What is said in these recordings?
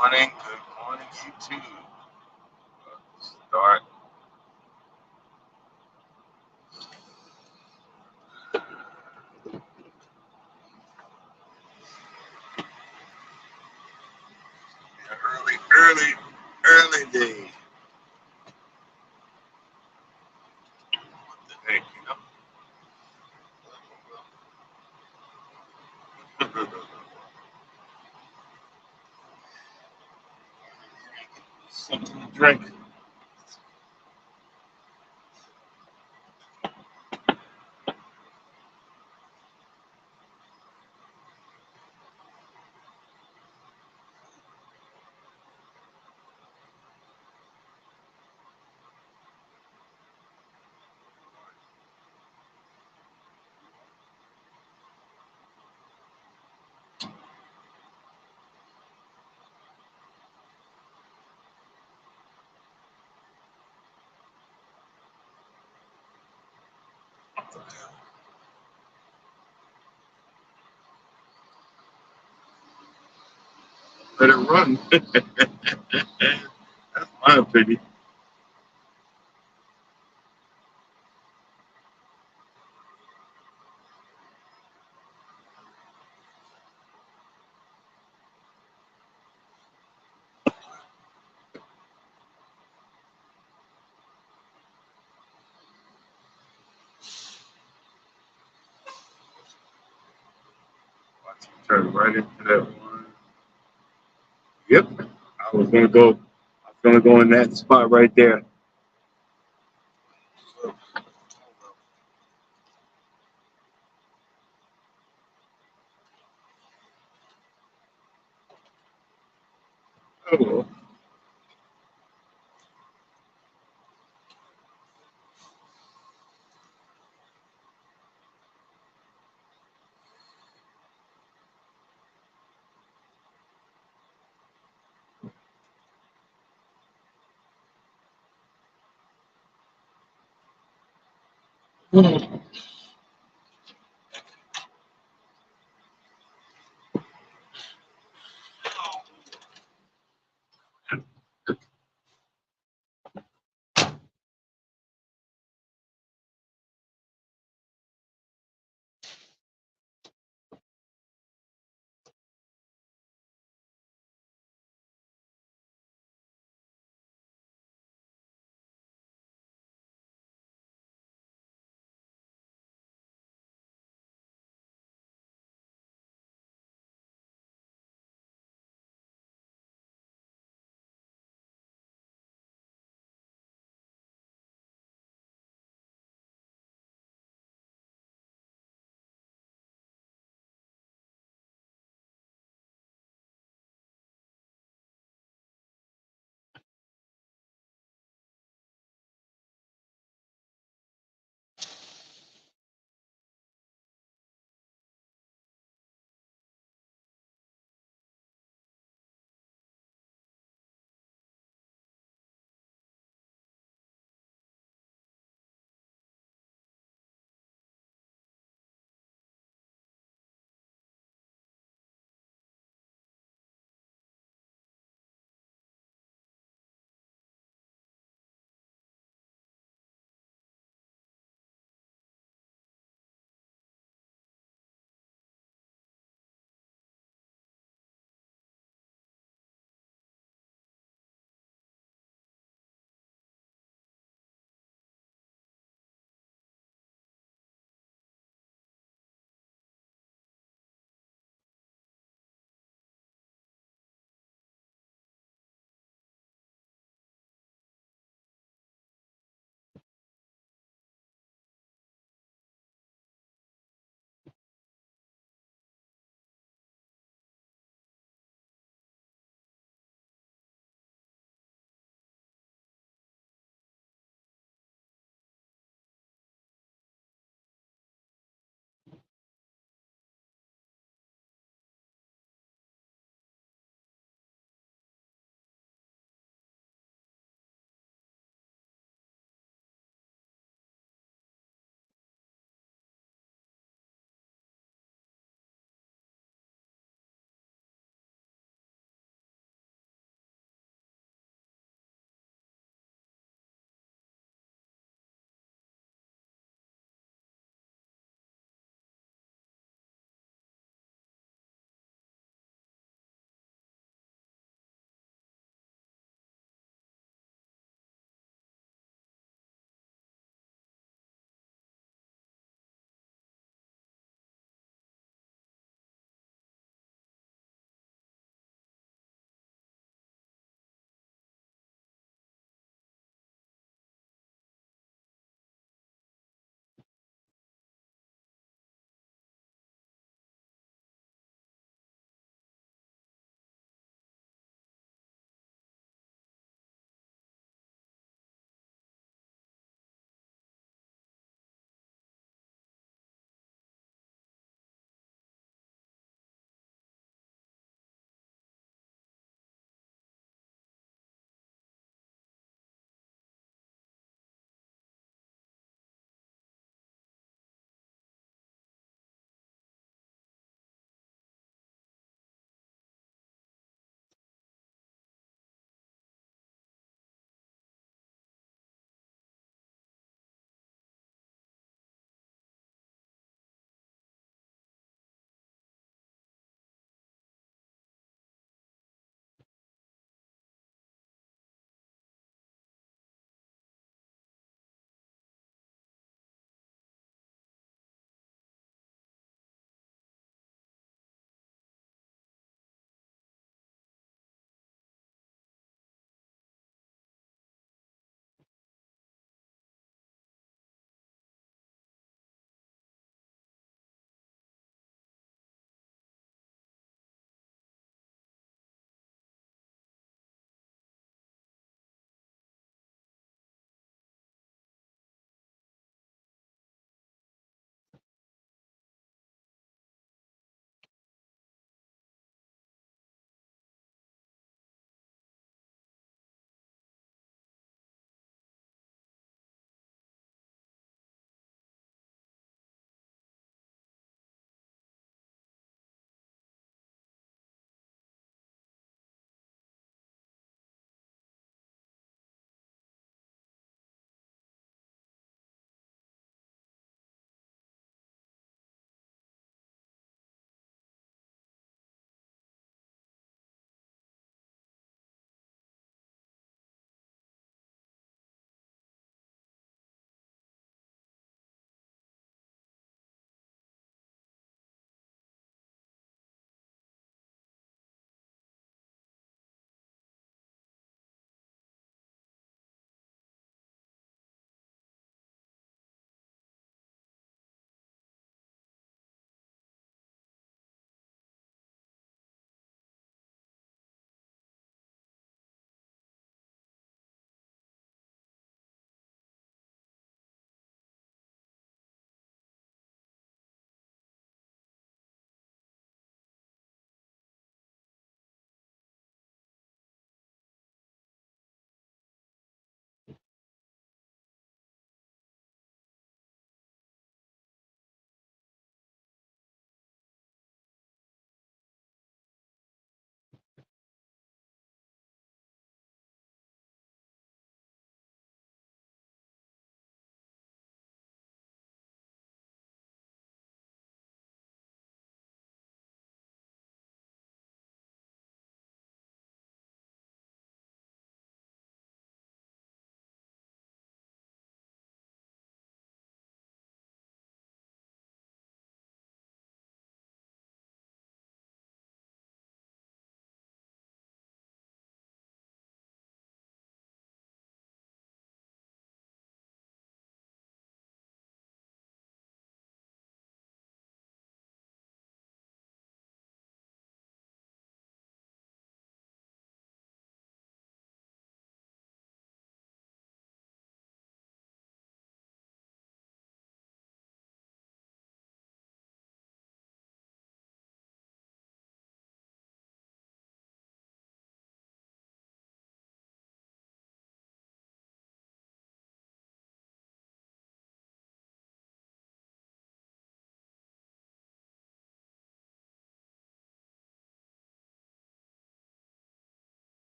Good morning, YouTube. Start the early day. What the heck, you know? Something to drink. Let it run. That's my opinion. Watch him turn right into that one. Yep. I was gonna go in that spot right there. Oh well.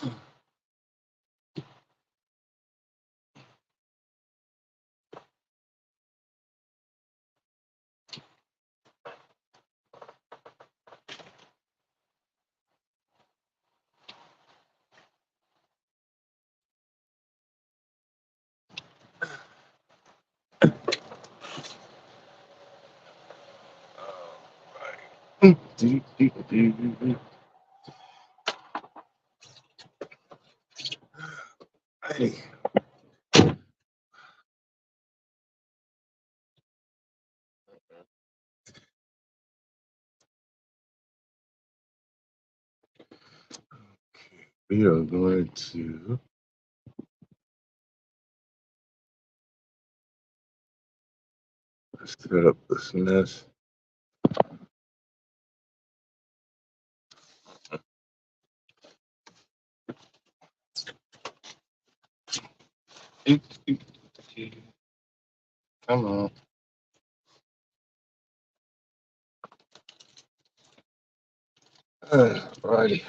Right. Hey. We are going to set up this mess. Come on. Righty.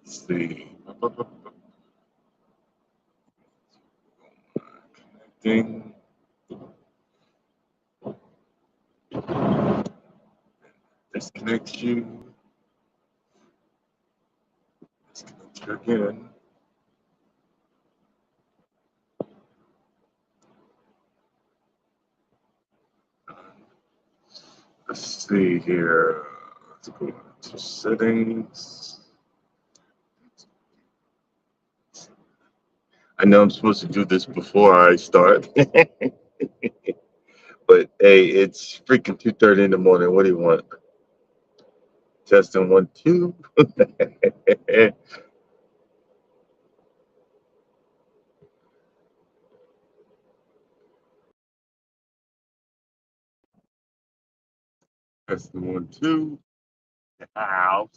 Let's see. Connecting. Disconnect you. Disconnect you again. Let's see here. Let's go to settings. I know I'm supposed to do this before I start, but hey, it's freaking 2:30 in the morning. What do you want? Testing 1, 2. Testing 1, 2. Ow.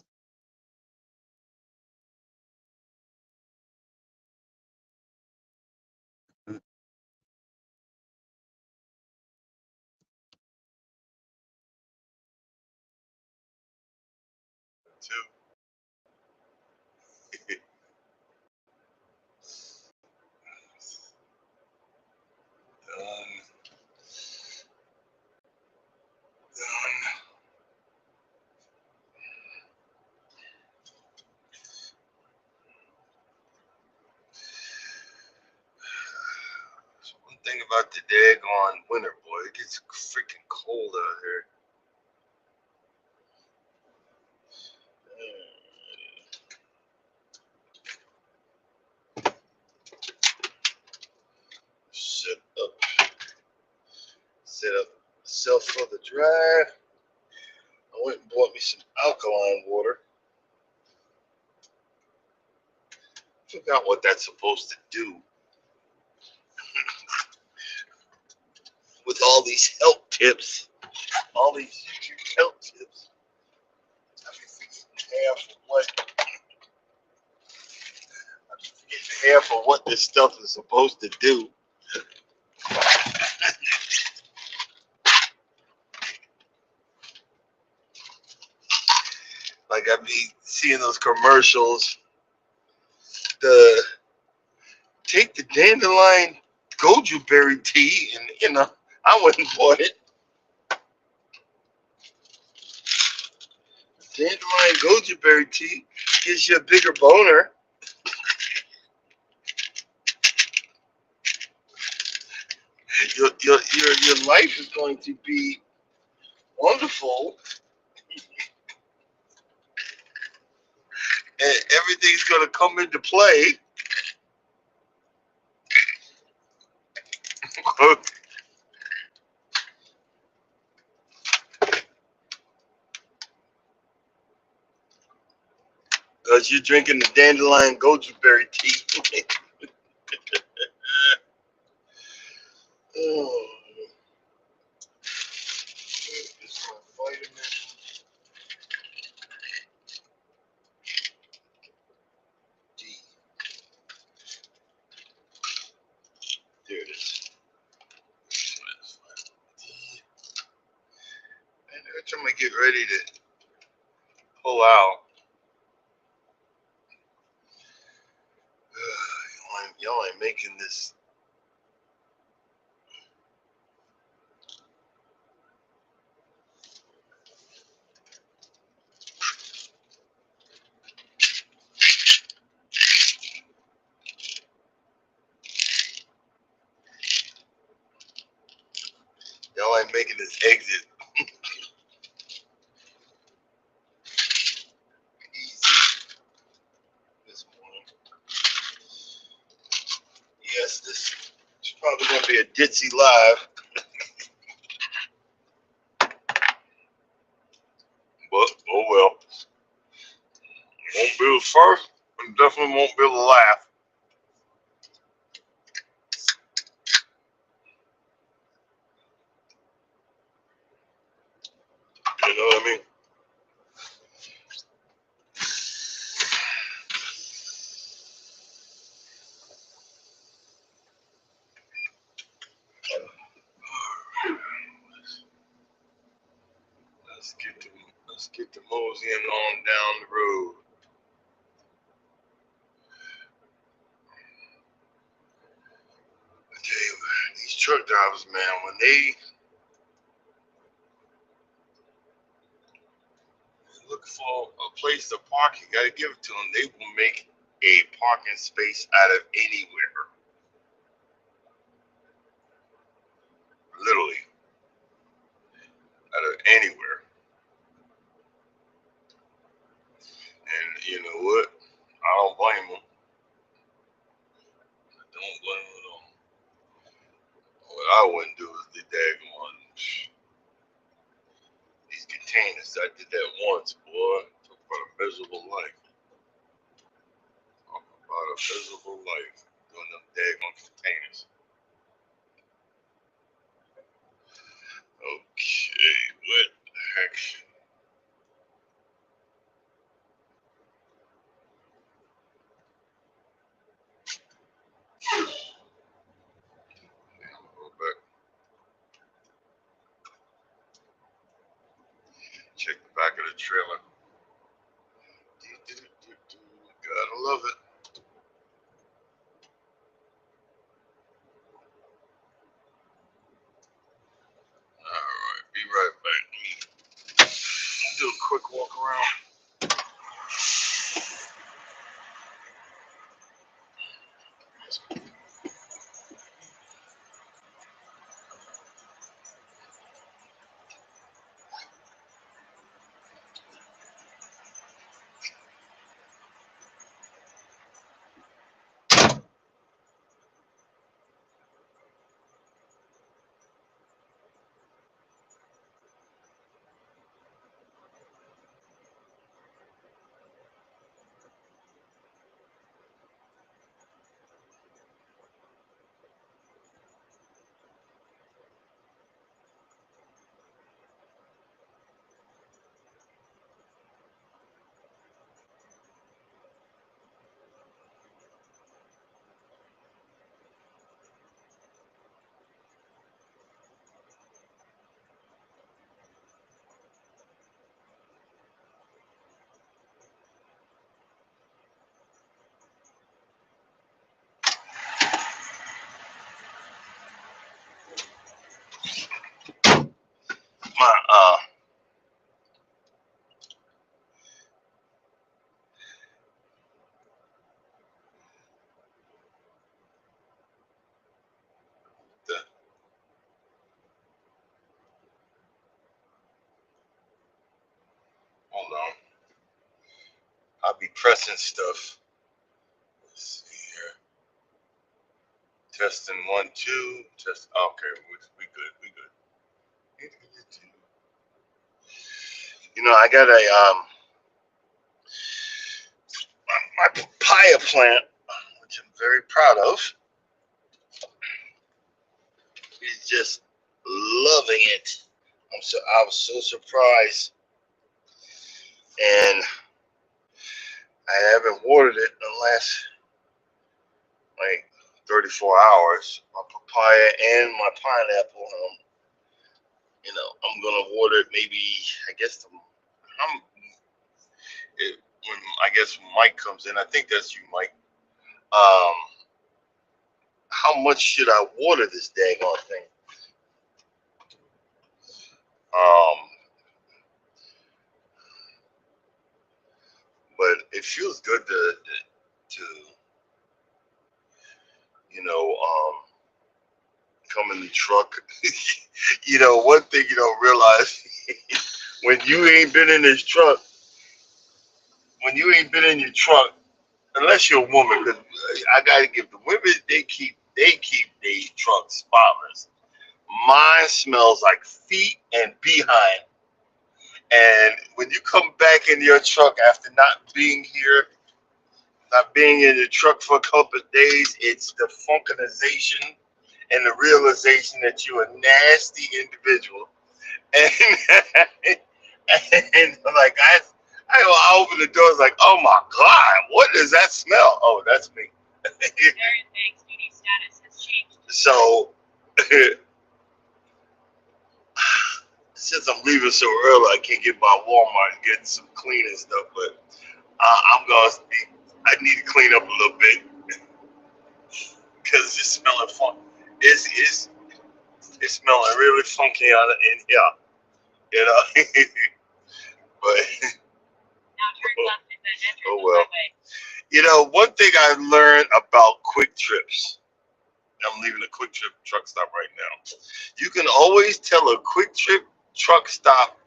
2. Done. Done. One thing about the daggone winter, boy, it gets freaking cold out here. Set up myself for the drive. I went and bought me some alkaline water. Forgot what that's supposed to do with all these health tips, all these YouTube health tips. I be forgetting half of what this stuff is supposed to do. Like I be seeing those commercials. The take the dandelion goju berry tea, and I went and bought it. Dandelion goju berry tea gives you a bigger boner. Your life is going to be wonderful, and everything's going to come into play. Because you're drinking the dandelion goju berry tea. Oh, here's my vitamin D. time I get ready to pull out, y'all ain't making this. Y'all ain't making this exit easy this morning. Yes, this is probably gonna be a ditzy live, but oh well. Won't be the first, and definitely won't be the last. You know what I mean? Let's get to moseying on down the road. I tell you, these truck drivers, man, when they look for a place to park, you gotta give it to them. They will make a parking space out of anywhere, literally out of anywhere. And you know what? I don't blame them. I don't blame them at all. What I wouldn't do is the daggone these containers. I did that once, boy. Talk about a miserable life. Talk about a miserable life doing them daggone containers. Okay, what the heck? Okay, I'm gonna go back. Check the back of the trailer. Gotta love it. Alright, be right back. Do a quick walk around. My the, hold on. I'll be pressing stuff. Let's see here. Testing 1, 2. Test. Okay, we good. We good. You know, I got my papaya plant, which I'm very proud of. Is just loving it. I was so surprised, and I haven't watered it in the last like 34 hours. My papaya and my pineapple. I'm gonna order it maybe. I guess I'm, when I guess Mike comes in. I think that's you, Mike. Um, how much should I water this daggone thing? Um, but it feels good to come in the truck. One thing you don't realize when you ain't been in this truck, when you ain't been in your truck, unless you're a woman, because I gotta give the women they keep their truck spotless. Mine smells like feet and behind. And when you come back in your truck after not being in the truck for a couple of days, it's the funkinization and the realization that you're a nasty individual. And and like I open the doors like, oh my God, what does that smell? Oh, that's me. So since I'm leaving so early, I can't get by Walmart and get some cleaning stuff. But I need to clean up a little bit because it's smelling fun. It's smelling really funky out in here, you know. But oh well. One thing I learned about Quick Trips. I'm leaving a Quick Trip truck stop right now. You can always tell a Quick Trip truck stop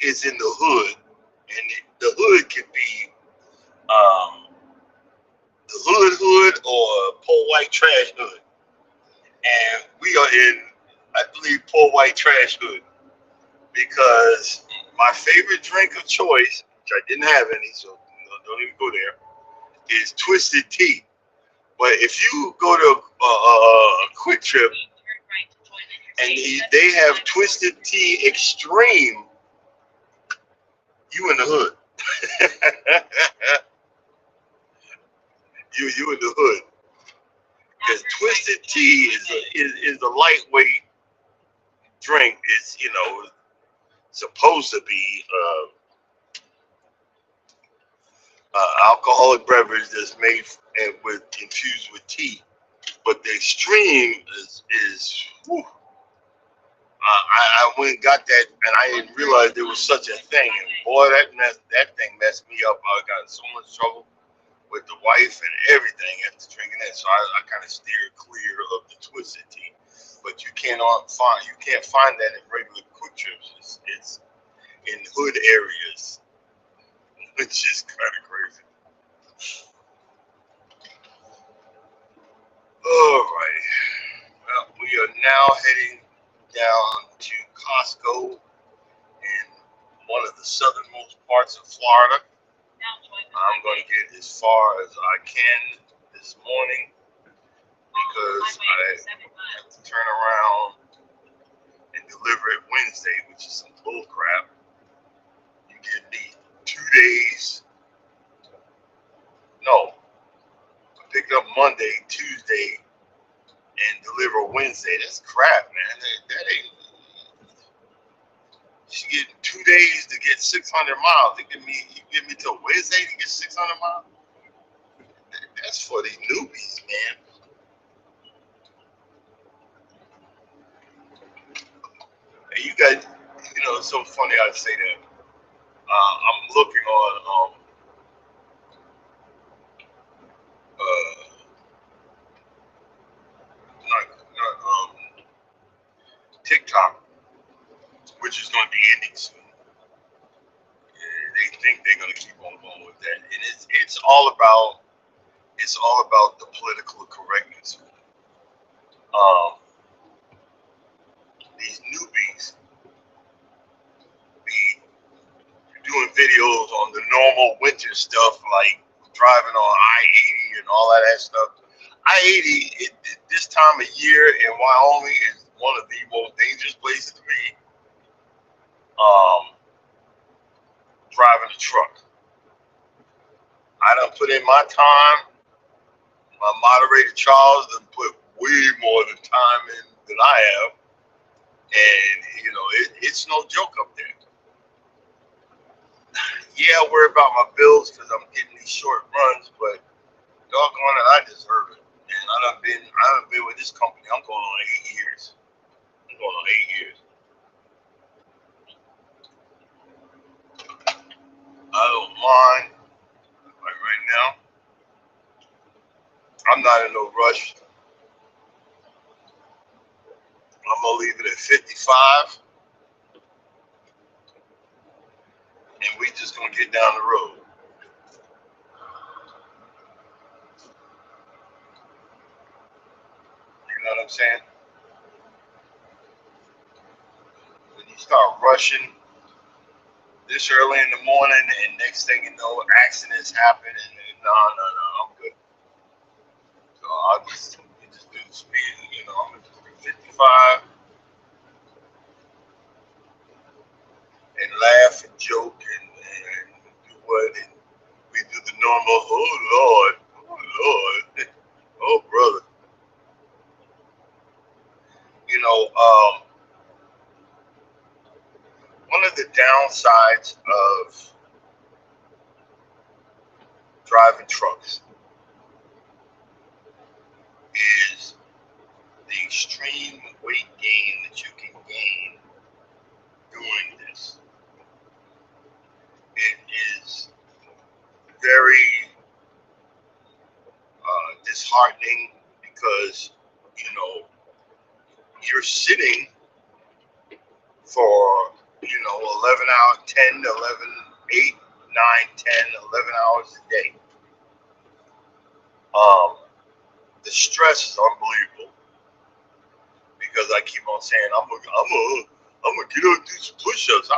is in the hood, and the hood could be um, the hood or poor white trash hood. And we are in, I believe, poor white trash hood because my favorite drink of choice, which I didn't have any, so don't even go there, is Twisted Tea. But if you go to a Quick Trip and they have Twisted Tea Extreme, you in the hood. you in the hood. Because Twisted Tea is a lightweight drink. It's supposed to be alcoholic beverage that's made and with infused with tea. But the extreme is whew, I went and got that, and I didn't realize there was such a thing. And boy, that thing messed me up. I got in so much trouble with the wife and everything after drinking that. So I kind of steered clear of the Twisted Tea. But you can't find that in regular Quick Trips. It's in hood areas, which is kind of crazy. All right. Well, we are now heading down to Costco in one of the southernmost parts of Florida. I'm going to get as far as I can this morning because I have to turn around and deliver it Wednesday, which is some bull crap. You give me 2 days. No, I pick up Monday, Tuesday, and deliver Wednesday. That's crap, man. That ain't. She get 2 days to get 600 miles. You give me till Wednesday to get 600 miles. That's for the newbies, man. And you got, it's so funny I say that. I'm looking on uh, TikTok, which is going to be ending soon. They think they're going to keep on going with that, and it's all about the political correctness. Um, these newbies be doing videos on the normal winter stuff like driving on I-80 and all that stuff. I-80 this time of year in Wyoming is one of the most dangerous places to be driving a truck. I done put in my time. My moderator Charles done put way more than time in than I have. And it's no joke up there. Yeah, I worry about my bills because I'm getting these short runs, but doggone it, I deserve it. And I done been with this company. I'm going on 8 years. I'm going on 8 years. I don't mind. Like right now, I'm not in no rush. I'm gonna leave it at 55, and we just gonna get down the road. You know what I'm saying? When you start rushing this early in the morning, and next thing you know, accidents happen, and no, I'm good. So we just do the speed. I'm gonna just do 55 and laugh and joke and do what, and we do the normal. Oh Lord, oh brother. You know, one of the downsides of driving trucks is the extreme weight gain that you can gain doing this. It is very disheartening because you know you're sitting for 11 hours, 10, 11, 8, 9, 10, 11 hours a day. Um, the stress is unbelievable because I keep on saying I'm gonna get up and do some push-ups. I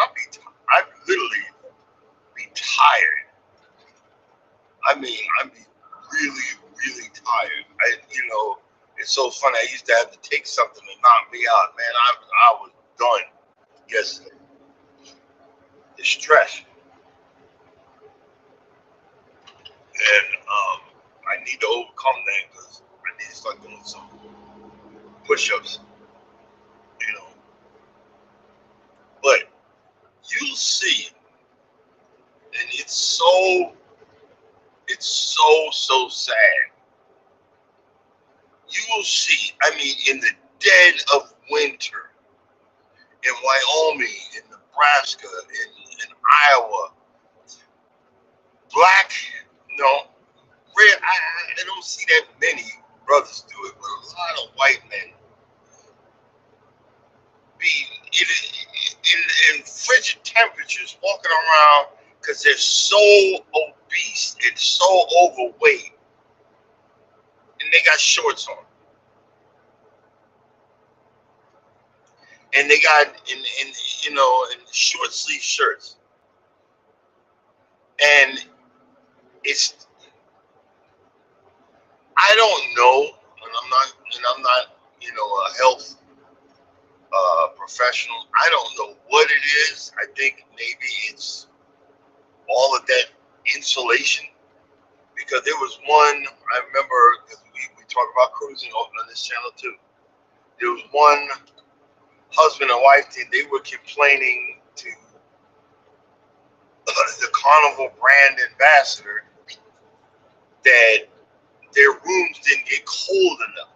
literally be tired. I mean, I'd be really, really tired. It's so funny. I used to have to take something to knock me out. Man, I was done yesterday. The stress, and I need to overcome that because I need to start doing some push-ups. You know, but you see, and it's so sad. You will see. I mean, in the dead of winter in Wyoming, in Nebraska, in Iowa, black, no, red. I don't see that many brothers do it, but a lot of white men be in frigid temperatures walking around because they're so obese and so overweight, and they got shorts on, and they got in short sleeve shirts, and it's I don't know, and I'm not a health professional. I don't know what it is. I think maybe it's all of that insulation because there was one I remember because we talk about cruising on this channel too. There was one husband and wife team. They were complaining to the Carnival brand ambassador that their rooms didn't get cold enough.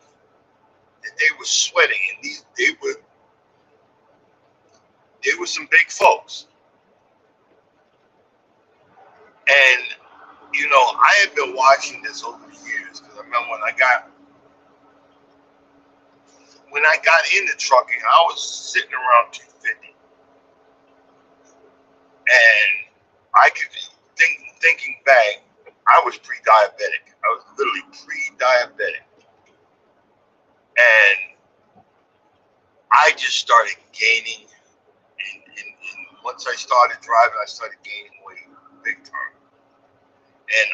That they were sweating, and they were some big folks. And I had been watching this over the years because I remember when I got into trucking, I was sitting around 250, and I could thinking back, I was pre-diabetic. I was literally pre-diabetic, and I just started gaining. And once I started driving, I started gaining weight big time, and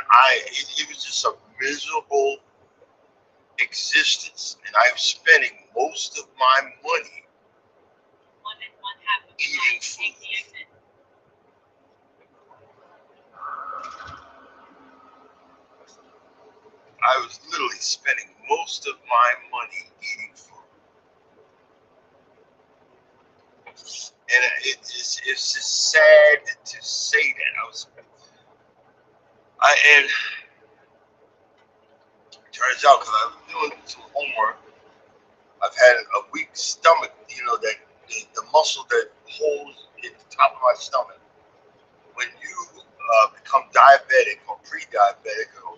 it was just a miserable existence, and I was spending most of my money eating food. I was literally spending most of my money eating food. And it's just sad to say that. And it turns out because I was doing some homework, I've had a weak stomach. You know that the muscle that holds at the top of my stomach. When you become diabetic or pre-diabetic, or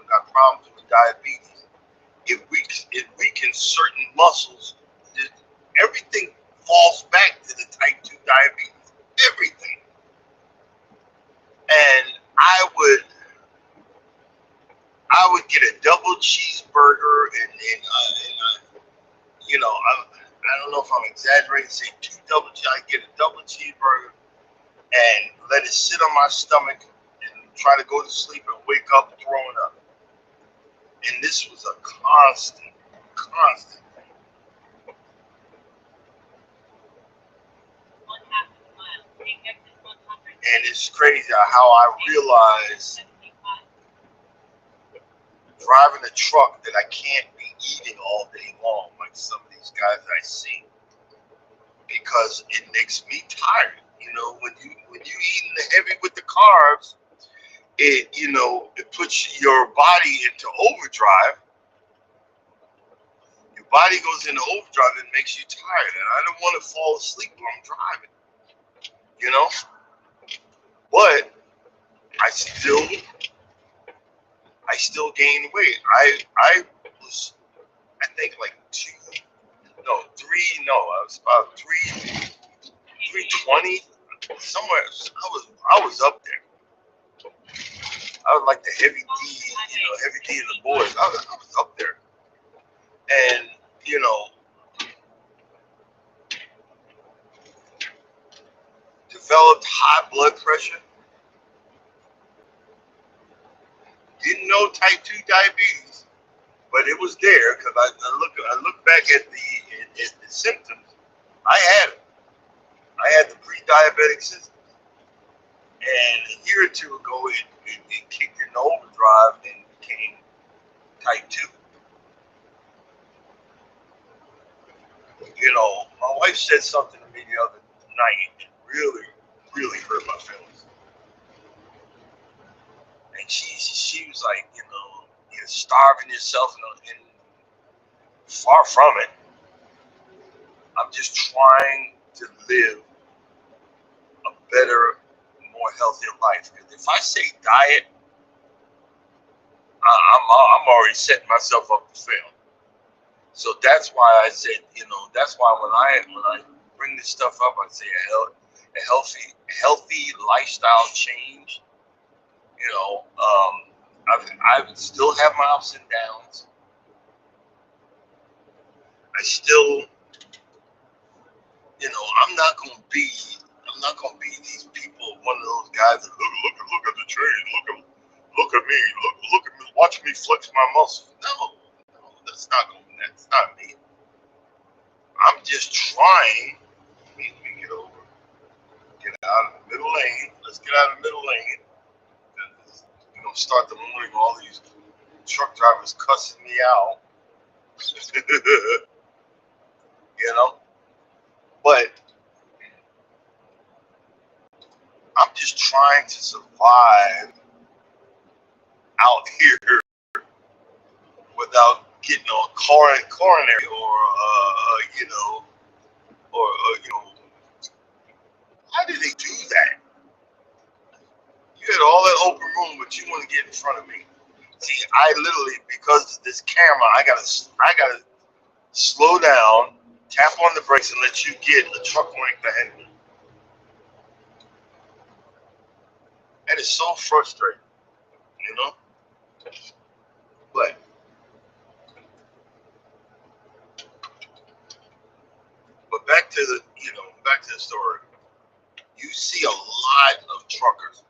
got problems with diabetes, it weakens certain muscles. Everything falls back to the type 2 diabetes. Everything. And I would get a double cheeseburger I don't know if I'm exaggerating, say two double cheese. I get a double cheeseburger and let it sit on my stomach and try to go to sleep and wake up throwing up. And this was a constant thing. And it's crazy how I realized driving a truck that I can't be eating all day long like some of these guys I see, because it makes me tired. When you eating the heavy with the carbs, it puts your body into overdrive. Your body goes into overdrive and makes you tired, and I don't want to fall asleep while I'm driving. But I still gained weight. I was, I think, like I was about 320 somewhere. I was up there. I was like the heavy D in the boys. I was up there, and developed high blood pressure. Didn't know type 2 diabetes, but it was there because I look back at the symptoms. I had it. I had the pre-diabetic symptoms, and a year or two ago, it kicked into overdrive and became type 2. My wife said something to me the other night that really, really hurt my feelings. And she was like, you're starving yourself, and far from it. I'm just trying to live a better, more healthier life. Because if I say diet, I'm already setting myself up to fail. So that's why I said, that's why when I bring this stuff up, I say a healthy lifestyle change. I still have my ups and downs. I still, I'm not gonna be these people. One of those guys that look at the change. Look at me. Look at me. Watch me flex my muscles. No, that's not me. I'm just trying. Let me get out of the middle lane. Let's get out of the middle lane. We're gonna start the morning. All these truck drivers cussing me out. But I'm just trying to survive out here without getting on coronary or how did they do that? You had all that open room, but you want to get in front of me. See, I literally, because of this camera, I gotta slow down, tap on the brakes, and let you get a truck length ahead of me. That is so frustrating, But back to the story. You see a lot of truckers.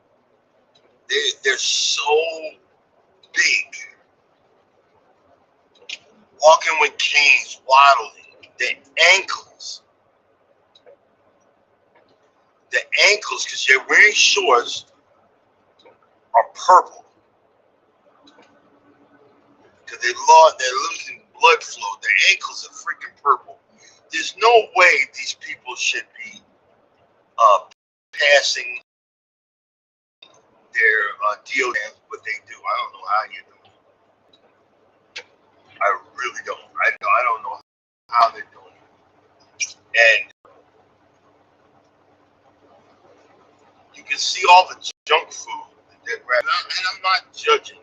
They're so big, walking with canes, waddling. The ankles, because they're wearing shorts, are purple. Because they're losing blood flow. Their ankles are freaking purple. There's no way these people should be passing their deodorant, what they do. I don't know how you do it. I really don't. I don't know how they're doing it. And you can see all the junk food that they're grabbing. And I'm not judging.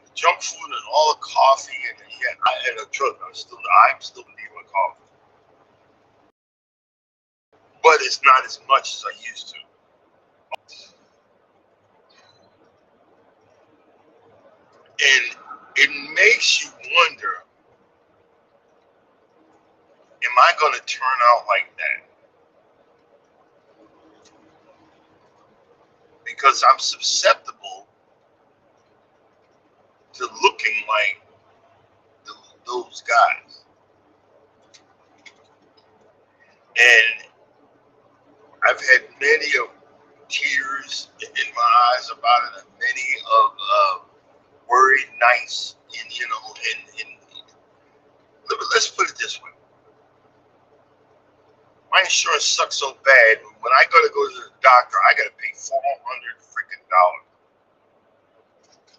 The junk food and all the coffee and a drug. I'm still needing my coffee. But it's not as much as I used to. And it makes you wonder, am I going to turn out like that? Because I'm susceptible to looking like those guys. And I've had many of tears in my eyes about it, and many of worried nights. And let's put it this way: my insurance sucks so bad. When I go to the doctor, I got to pay $400 freaking dollars.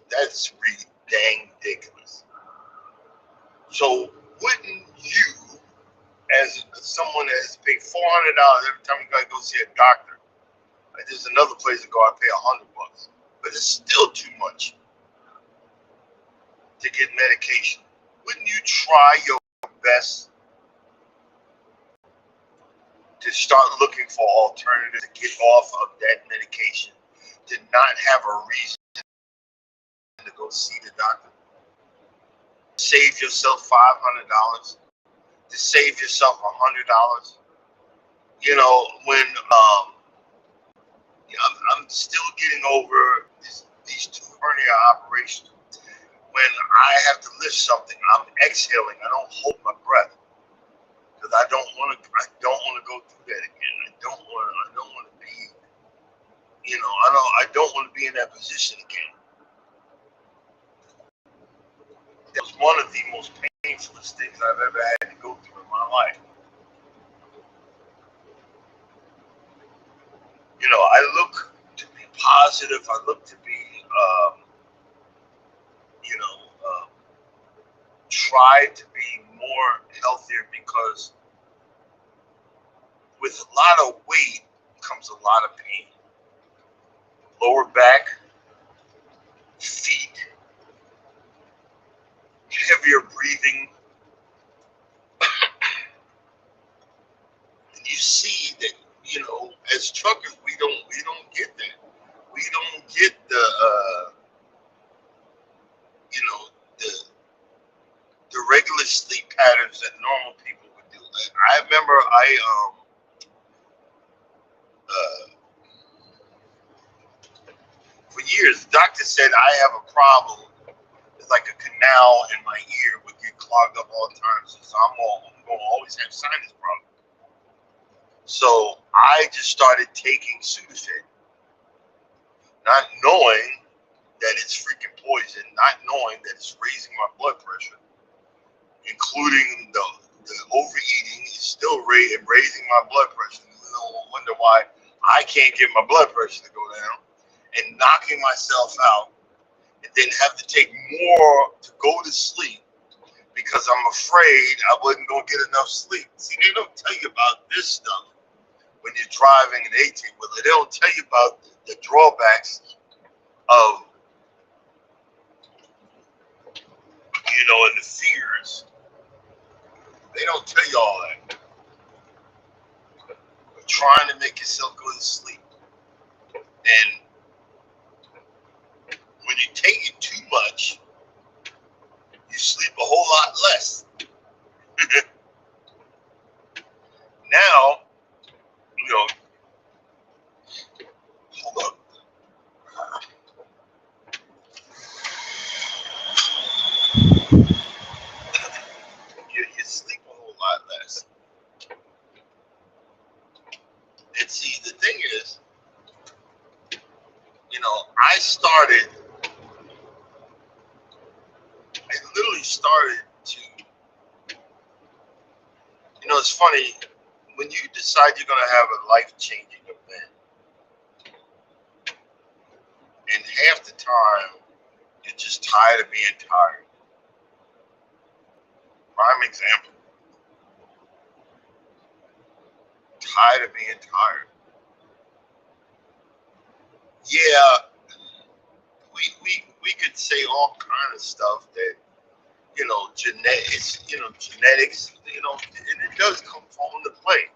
That's really dang ridiculous. So wouldn't you, as someone that has paid $400 every time you gotta go see a doctor, like there's another place to go, I pay $100, but it's still too much to get medication. Wouldn't you try your best to start looking for alternatives to get off of that medication, to not have a reason to go see the doctor? Save yourself $500, to save yourself $100. You know, when I'm still getting over these 2 hernia operations. When I have to lift something, I'm exhaling. I don't hold my breath because I don't want to go through that again. I don't want to be, I don't want to be in that position again. That was one of the most painfulest things I've ever had to go through in my life. I look to be positive. I look to be, try to be more healthier, because with a lot of weight comes a lot of pain. Lower back, feet, heavier breathing. And you see that, as truckers, we don't get that. We don't get the the regular sleep patterns that normal people would do. I remember for years, the doctor said I have a problem. It's like a canal in my ear would get clogged up all the time. So I'm going to always have sinus problems. So I just started taking Sudafed, not knowing that it's freaking poison, not knowing that it's raising my blood pressure, including the overeating is still raising my blood pressure. I wonder why I can't get my blood pressure to go down, and knocking myself out, and then have to take more to go to sleep because I'm afraid I wasn't going to get enough sleep. See, they don't tell you about this stuff when you're driving an 18-wheeler. They don't tell you about the drawbacks of, and the fears. They don't tell you all that. You're trying to make yourself go to sleep. And when you take it too much, you sleep a whole lot less. Now, hold up. You sleep a whole lot less. And see, the thing is, I literally started to, it's funny, when you decide you're going to have a life-changing event, and half the time you're just tired of being tired. Prime example, tired of being tired. Yeah, we could say all kind of stuff that, genetics, genetics, and it does come into play.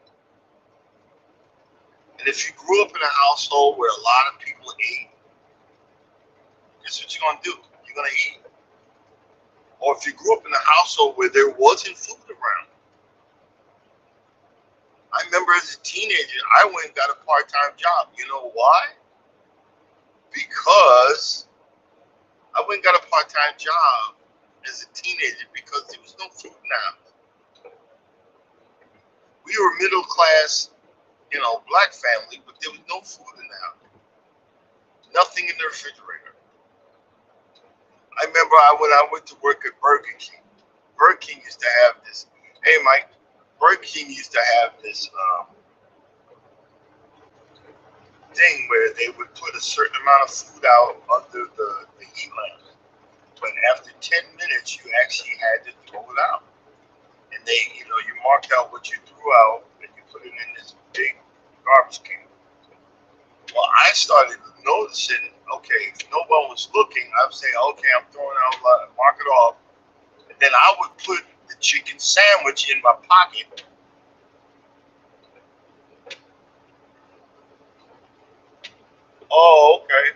And if you grew up in a household where a lot of people ate, guess what you're gonna do? You're gonna eat. Or if you grew up in a household where there wasn't food around. I remember as a teenager, I went and got a part-time job. You know why? Because I went and got a part-time job as a teenager because there was no food in the house. We were middle class, black family, but there was no food in the house. Nothing in the refrigerator. I remember when I went to work at Burger King. Burger King used to have this. Hey, Mike. Burger King used to have this thing where they would put a certain amount of food out under the heat lamp. But after 10 minutes, you actually had to throw it out. And they, you marked out what you threw out and you put it in this big garbage can. Well, I started noticing, okay, if no one was looking, I would say, okay, I'm throwing out, mark it off. And then I would put the chicken sandwich in my pocket. Oh, okay.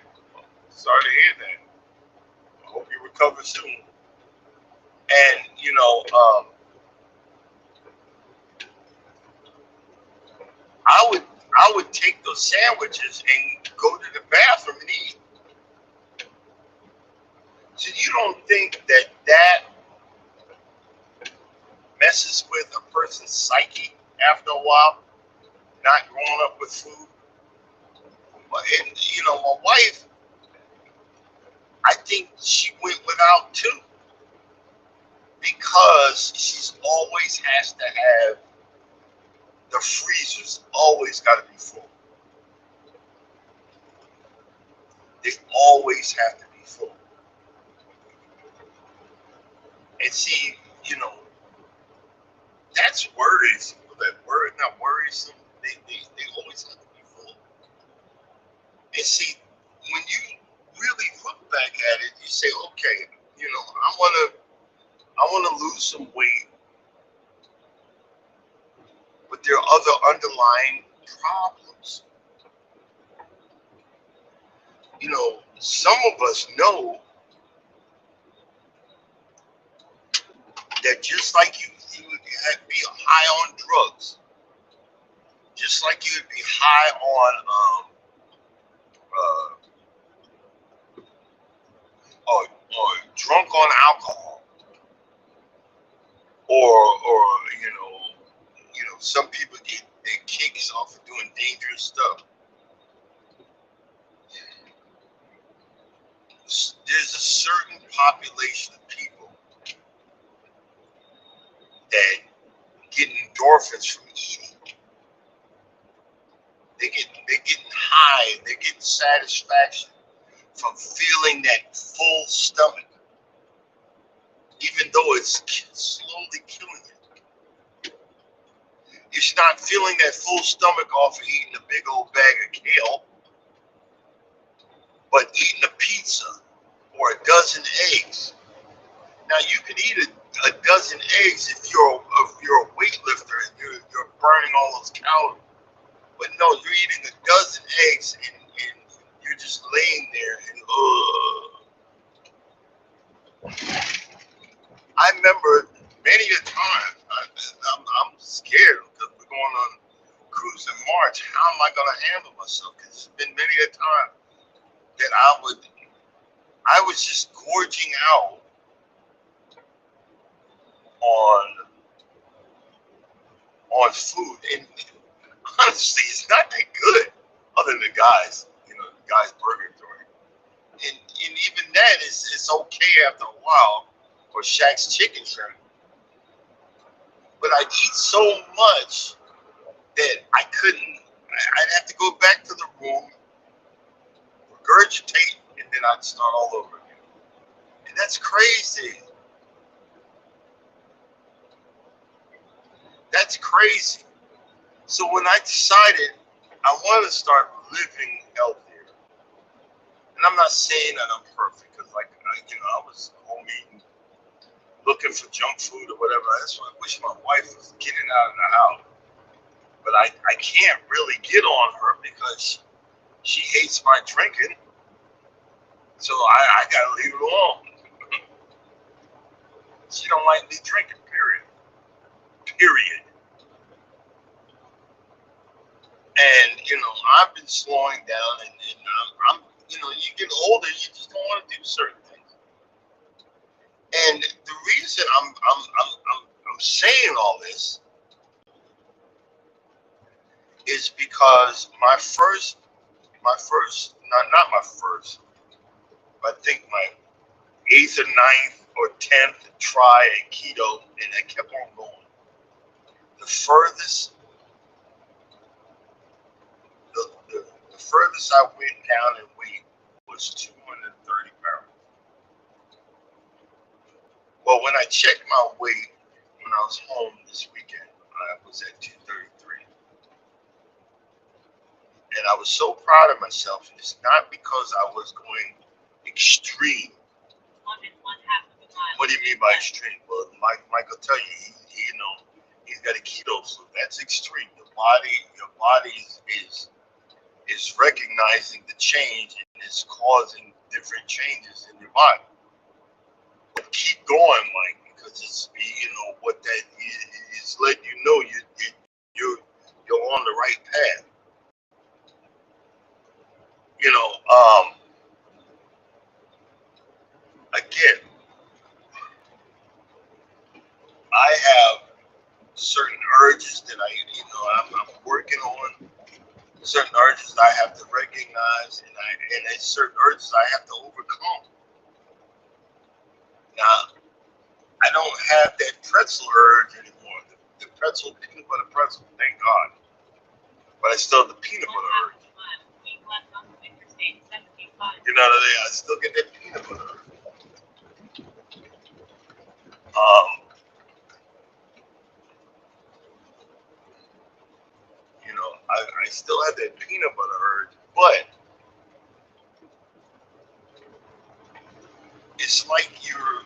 Sorry to hear that. I hope you recover soon. And, I would take those sandwiches and go to the bathroom and eat. So you don't think that messes with a person's psyche after a while, not growing up with food? And, my wife, I think she went without too, because she's always has to have, the freezer's always got to be full. They always have to be full. And see, that's worrisome. That word, not worrisome. They always have to be full. And see, when you really look back at it, you say, okay, I wanna lose some weight, but there are other underlying problems. Some of us know that just like you would be high on drugs, just like you would be high on or drunk on alcohol, or some people get their kicks off of doing dangerous stuff. There's a certain population of people that get endorphins from eating. They're getting high, they're getting satisfaction from feeling that full stomach, even though it's slowly killing you. It's not feeling that full stomach off of eating a big old bag of kale, but eating a pizza or a dozen eggs. Now you can eat a dozen eggs if you're a weightlifter and you're burning all those calories. But no, you're eating a dozen eggs and you're just laying there and I remember many a time I'm scared because we're going on cruise in March. How am I going to handle myself? Because it's been many a time that I was just gorging out on food, and honestly, it's not that good. Other than the guys, the guys' burger joint, and even that is it's okay after a while, or Shaq's chicken shrimp. But I eat so much that I couldn't. I'd have to go back to the room, regurgitate, and then I'd start all over again. And that's crazy. That's crazy. So when I decided I want to start living healthier, and I'm not saying that I'm perfect, because I was home eating, looking for junk food or whatever. That's why I wish my wife was getting out of the house. But I can't really get on her because she hates my drinking. So I gotta leave it alone. She don't like me drinking, period. Period. And I've been slowing down, and I'm you get older, you just don't want to do certain things. And the reason I'm saying all this is because not my first, I think my 8th or 9th or 10th try at keto, and I kept on going. The furthest the furthest I went down in weight was 230 pounds. Well, when I checked my weight when I was home this weekend, I was at 233. And I was so proud of myself. And it's not because I was going extreme. What do you mean by extreme? Well, Mike will tell you, he's got a keto, so that's extreme. Your body is recognizing the change and is causing different changes in your body. But keep going, Mike, because it's what that is letting you know you're on the right path. Again, I have certain urges that I'm working on. Certain urges I have to recognize, and there's certain urges I have to overcome. Now, I don't have that pretzel urge anymore. The pretzel, peanut butter pretzel, thank God. But I still have the peanut butter urge. You know what I mean? I still get that peanut butter urge. I still have that peanut butter urge, but it's like you're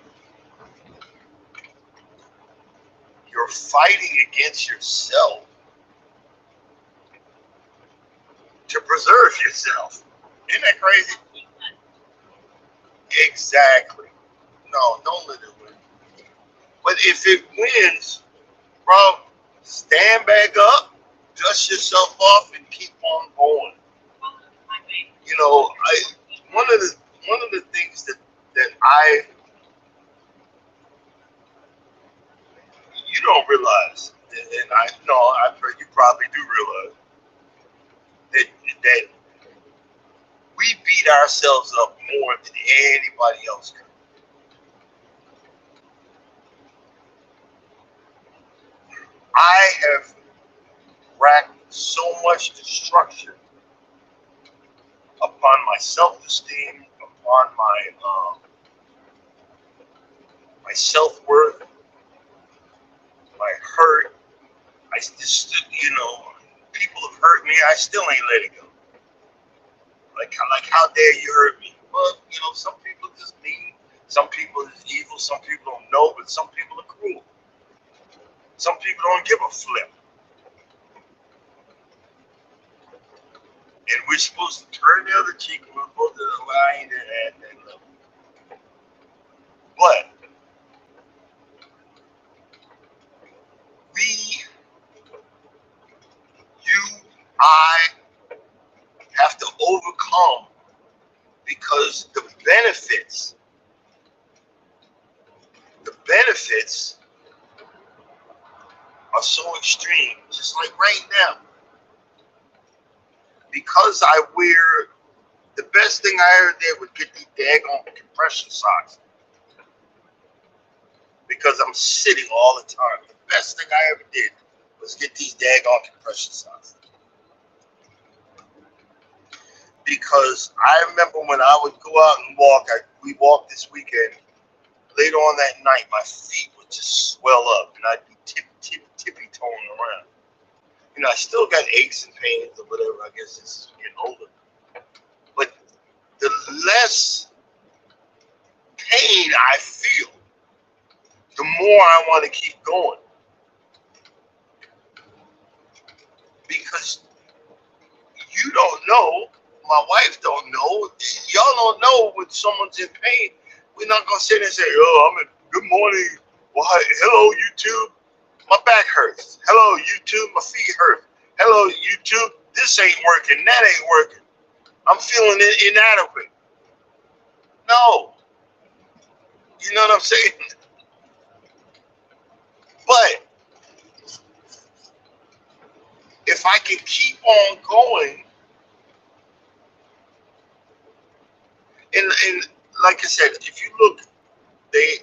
fighting against yourself to preserve yourself. Isn't that crazy? Exactly. No, don't let it win. But if it wins, bro, stand back up, dust yourself off, and keep on going. One of the things that you don't realize, and I know I've heard you probably do realize that we beat ourselves up more than anybody else can. I have racked so much destruction upon my self-esteem, upon my self-worth, my hurt. I just, people have hurt me. I still ain't let it go. Like how dare you hurt me? Well, some people just mean. Some people is evil. Some people don't know, but some people are cruel. Some people don't give a flip. And we're supposed to turn the other cheek, and we're supposed to align and love. But I have to overcome, because the benefits are so extreme. Just like right now, because I wear the best thing I ever did was get these daggone compression socks, because I'm sitting all the time. The best thing I ever did Let's get these daggone compression socks. Because I remember when I would go out and walk, we walked this weekend, later on that night, my feet would just swell up and I'd be tippy-toeing around. You know, I still got aches and pains or whatever, I guess it's getting older. But the less pain I feel, the more I want to keep going. Because you don't know, my wife don't know, y'all don't know when someone's in pain. We're not gonna sit there and say, "Oh, I'm in. Good morning. Why? Hello, YouTube. My back hurts. Hello, YouTube. My feet hurt. Hello, YouTube. This ain't working. That ain't working. I'm feeling inadequate." No, you know what I'm saying. But if I can keep on going, and like I said, if you look, they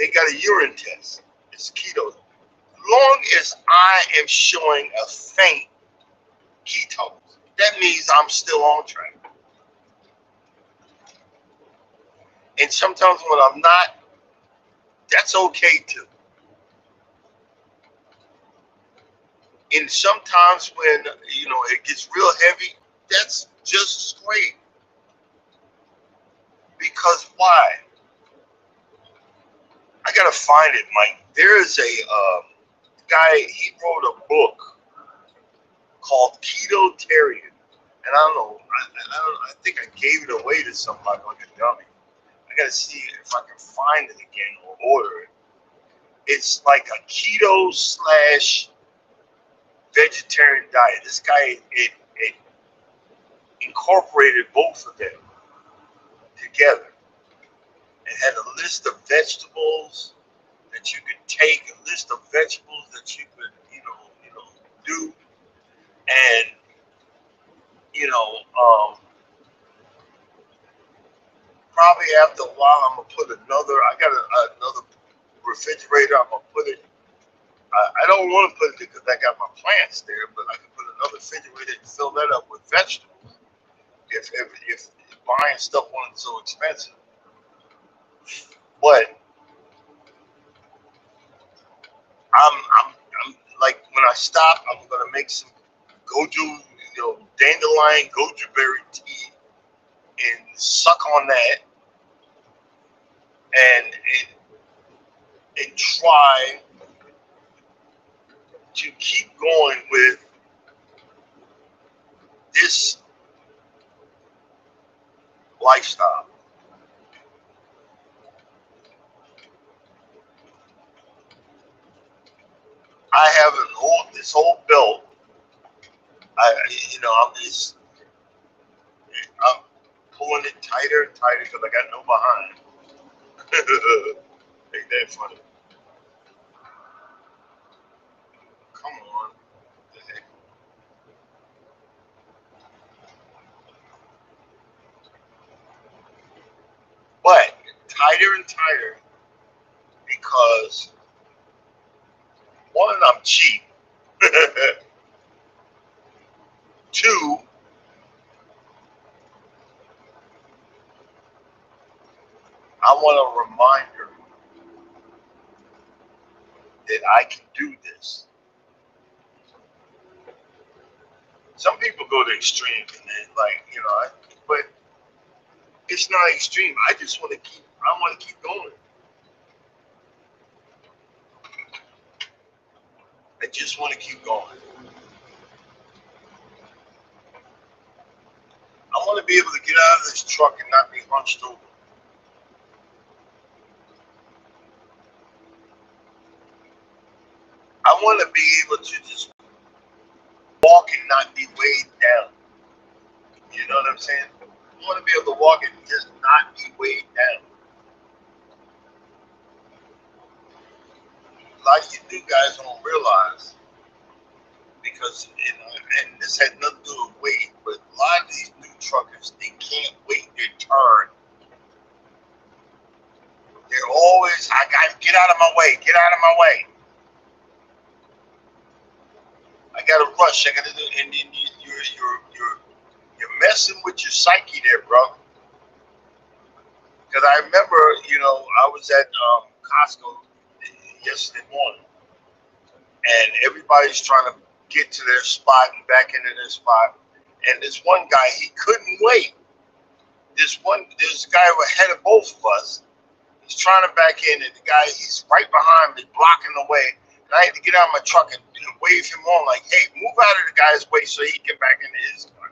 got a urine test. It's keto. Long as I am showing a faint ketones, that means I'm still on track. And sometimes when I'm not, that's okay too. And sometimes when it gets real heavy, that's just as great. Because why? I gotta find it, Mike. There is a guy. He wrote a book called Ketotarian, and I don't know. I think I gave it away to somebody like a dummy. I gotta see if I can find it again or order it. It's like a keto slash vegetarian diet. This guy it incorporated both of them together. It had a list of vegetables that you could take, a list of vegetables that you could do, and probably after a while I'm gonna put another. I got another refrigerator. I'm gonna put it. I don't want to put it because I got my plants there, but I can put another refrigerator and fill that up with vegetables. If buying stuff wasn't so expensive, but I'm like when I stop, I'm gonna make some goju, dandelion goju berry tea and suck on that and try to keep going with this lifestyle. I have this whole belt. I'm pulling it tighter and tighter because I got no behind. Ain't that funny? Come on. But tighter and tighter because one, I'm cheap. Two, I want a reminder that I can do this. Some people go to extremes and but it's not extreme. I want to keep going. I just want to keep going. I want to be able to get out of this truck and not be hunched over. I want to be able to just walk and not be weighed down. You know what I'm saying? I want to be able to walk and just not be weighed down. A lot of you guys don't realize because and this had nothing to do with weight, but a lot of these new truckers, they can't wait their turn. They're always, I gotta get out of my way, get out of my way. I gotta rush. I gotta do, and then you're messing with your psyche there, bro. Because I remember, I was at Costco yesterday morning, and everybody's trying to get to their spot and back into their spot. And this one guy, he couldn't wait. This guy ahead of both of us. He's trying to back in, and the guy, he's right behind me, blocking the way. And I had to get out of my truck and wave him on, like, hey, move out of the guy's way so he can get back into his car.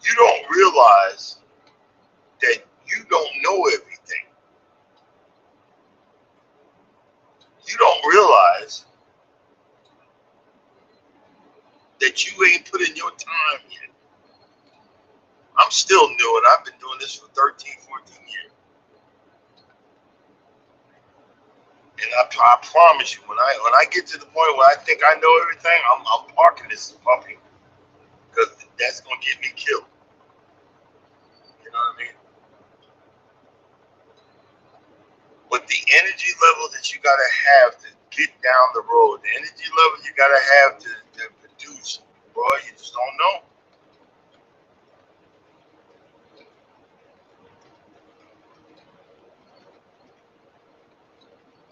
You don't realize that you don't know everything. You don't realize that you ain't put in your time yet. I'm still new, and I've been doing this for 13, 14 years. And I promise you, when I get to the point where I think I know everything, I'm parking this puppy, because that's gonna get me killed. You know what I mean? But the energy level that you gotta have to get down the road, the energy level you gotta have to produce, bro, you just don't know.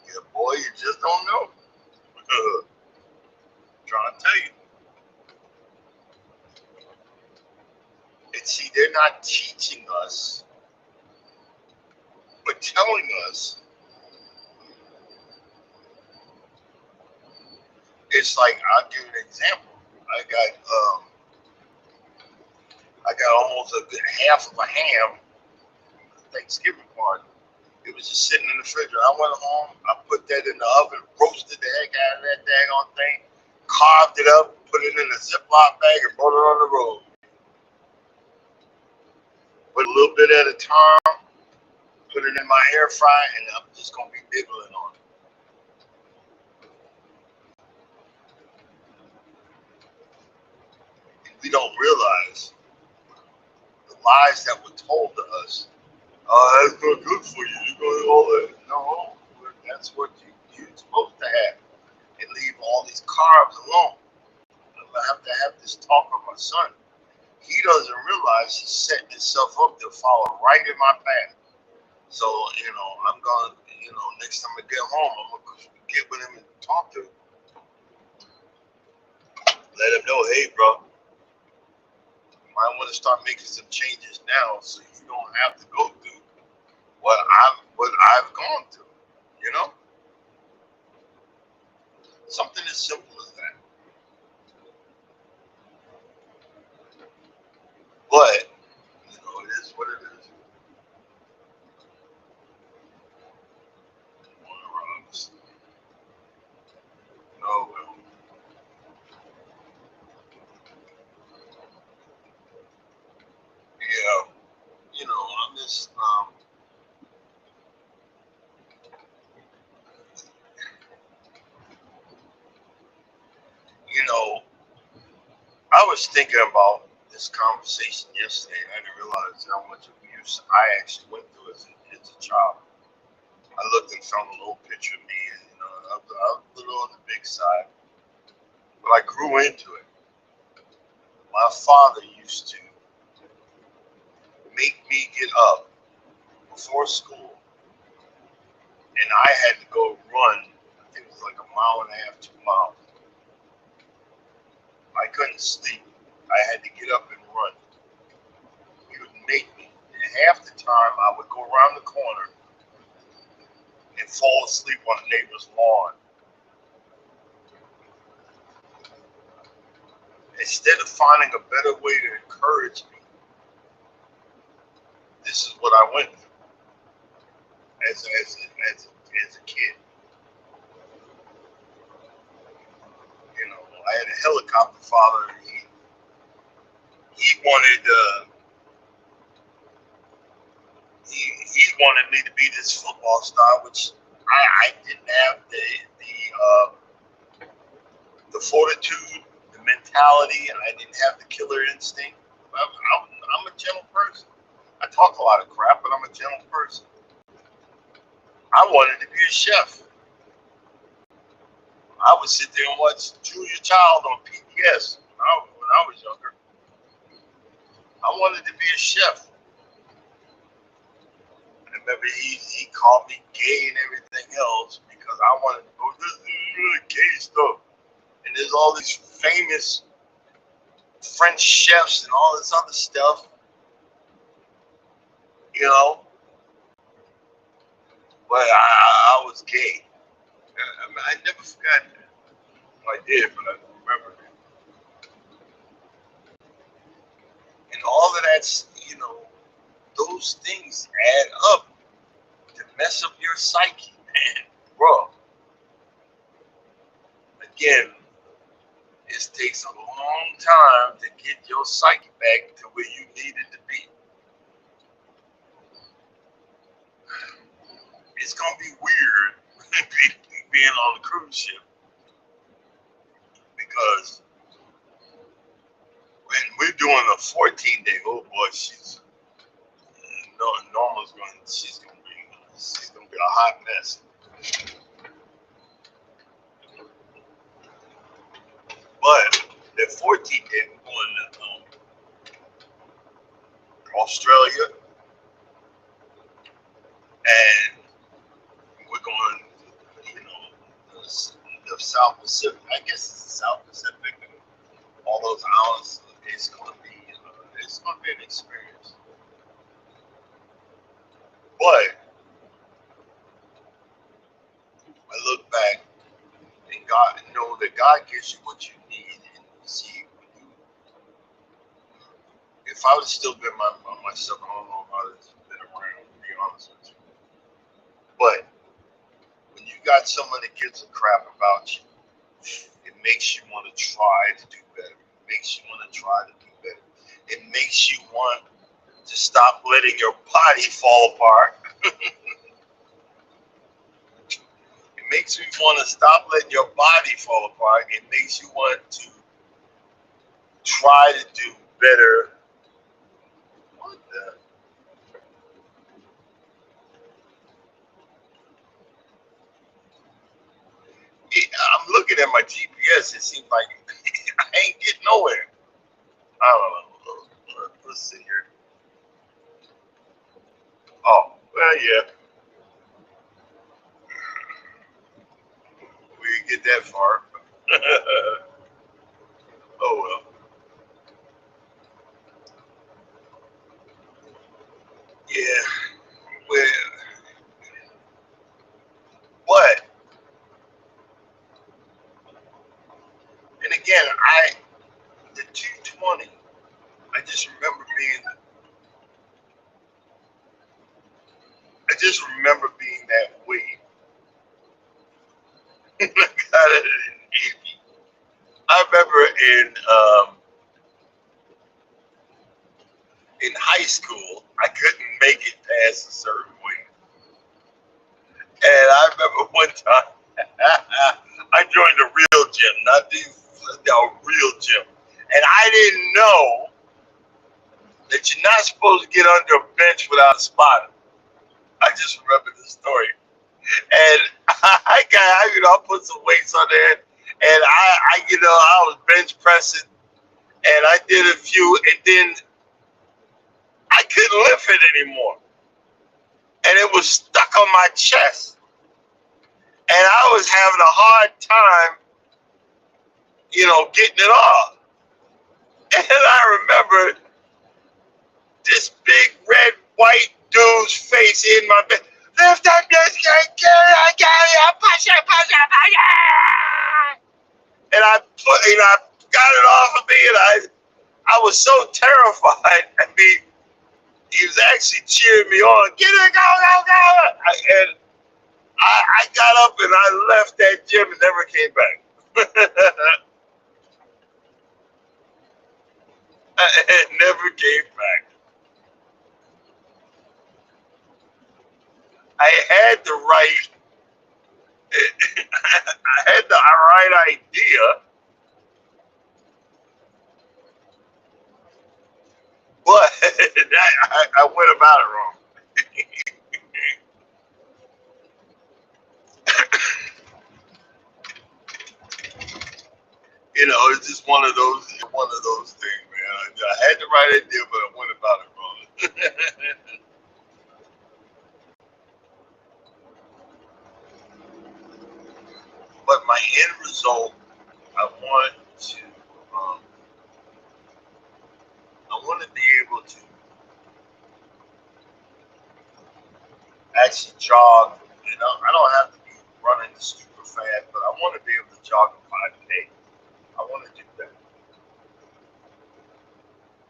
Yeah, boy, you just don't know. Trying to tell you. And see, they're not teaching us, but telling us. It's like, I'll give you an example. I got almost a good half of a ham Thanksgiving party. It was just sitting in the refrigerator. I went home, I put that in the oven, roasted the heck out of that daggone thing, carved it up, put it in a Ziploc bag, and brought it on the road. Put a little bit at a time, put it in my air fryer, and I'm just gonna be nibbling on it. We don't realize the lies that were told to us. Oh, that's not good for you. You're going to all that. No, that's what you're supposed to have. And leave all these carbs alone. I have to have this talk with my son. He doesn't realize he's setting himself up to follow right in my path. So, I'm going to, next time I get home, I'm going to get with him and talk to him. Let him know, hey, bro, you might want to start making some changes now so you don't have to go through what I've gone through, you know? Something as simple as that. But, it is what it is. Oh, well. Yeah. I'm just, you know, I was thinking about this conversation yesterday, and I didn't realize how much abuse I actually went through as a child. I looked and found a little picture of me, and, I was a little on the big side, but I grew into it. My father used to make me get up before school, and I had to go run. I think it was like a mile and a half, 2 miles. I couldn't sleep. I had to get up and run. He would make me. And half the time, I would go around the corner and fall asleep on a neighbor's lawn. Instead of finding a better way to encourage me, this is what I went through as a kid. I had a helicopter father, and he wanted he wanted me to be this football star, which I didn't have the fortitude, the mentality, and I didn't have the killer instinct. I'm a gentle person. I talk a lot of crap, but I'm a gentle person. I wanted to be a chef. I would sit there and watch Julia Child on PBS when I was younger. I wanted to be a chef. I remember he called me gay and everything else because I wanted to go, this is really gay stuff. And there's all these famous French chefs and all this other stuff, you know. But I was gay. I never forgot that. Well, I did, but I don't remember that. And all of that's, those things add up to mess up your psyche, man. Bro, again, it takes a long time to get your psyche back to where you need it to be. It's going to be weird being on the cruise ship because when we're doing a 14-day, oh boy, she's gonna be a hot mess. But the 14-day, we're going to Australia, and we're going, the South Pacific. I guess it's the South Pacific. And all those islands. It's going to be an experience. But I look back and know that God gives you what you need. And see, if I would have still been myself, I don't know if I would have been around, to be honest with you. But when you got someone that gives a crap about you, it makes you want to try to do better. It makes you want to try to do better. It makes you want to stop letting your body fall apart. It makes you want to stop letting your body fall apart. It makes you want to try to do better. What the? I'm looking at my GPS. It seems like I ain't getting nowhere. I don't know. Let's see here. Oh, well, yeah. We didn't get that far. Oh, well. Yeah. Well, but, and again, the 220, I just remember being that way. I remember in high school, I couldn't make it past a certain weight. And I remember one time, I joined a real gym, not a real gym. And I didn't know that you're not supposed to get under a bench without a spotter. I just remember this story. And I put some weights on there. And I was bench pressing. And I did a few. And then I couldn't lift it anymore. And it was stuck on my chest. And I was having a hard time, getting it off. And I remember this big red white dude's face in my bed. Lift up this guy, I push it. And I got it off of me, and I was so terrified. I mean, he was actually cheering me on. Get it, go. And I got up and I left that gym and never came back. It never came back. I had the right idea, but I went about it wrong. It's just one of those things, man. I had the right idea, but I went about it wrong. But my end result, I want to, um, I want to be able to actually jog. I don't have to be running super fast, but I want to be able to jog a 5K. I want to do that.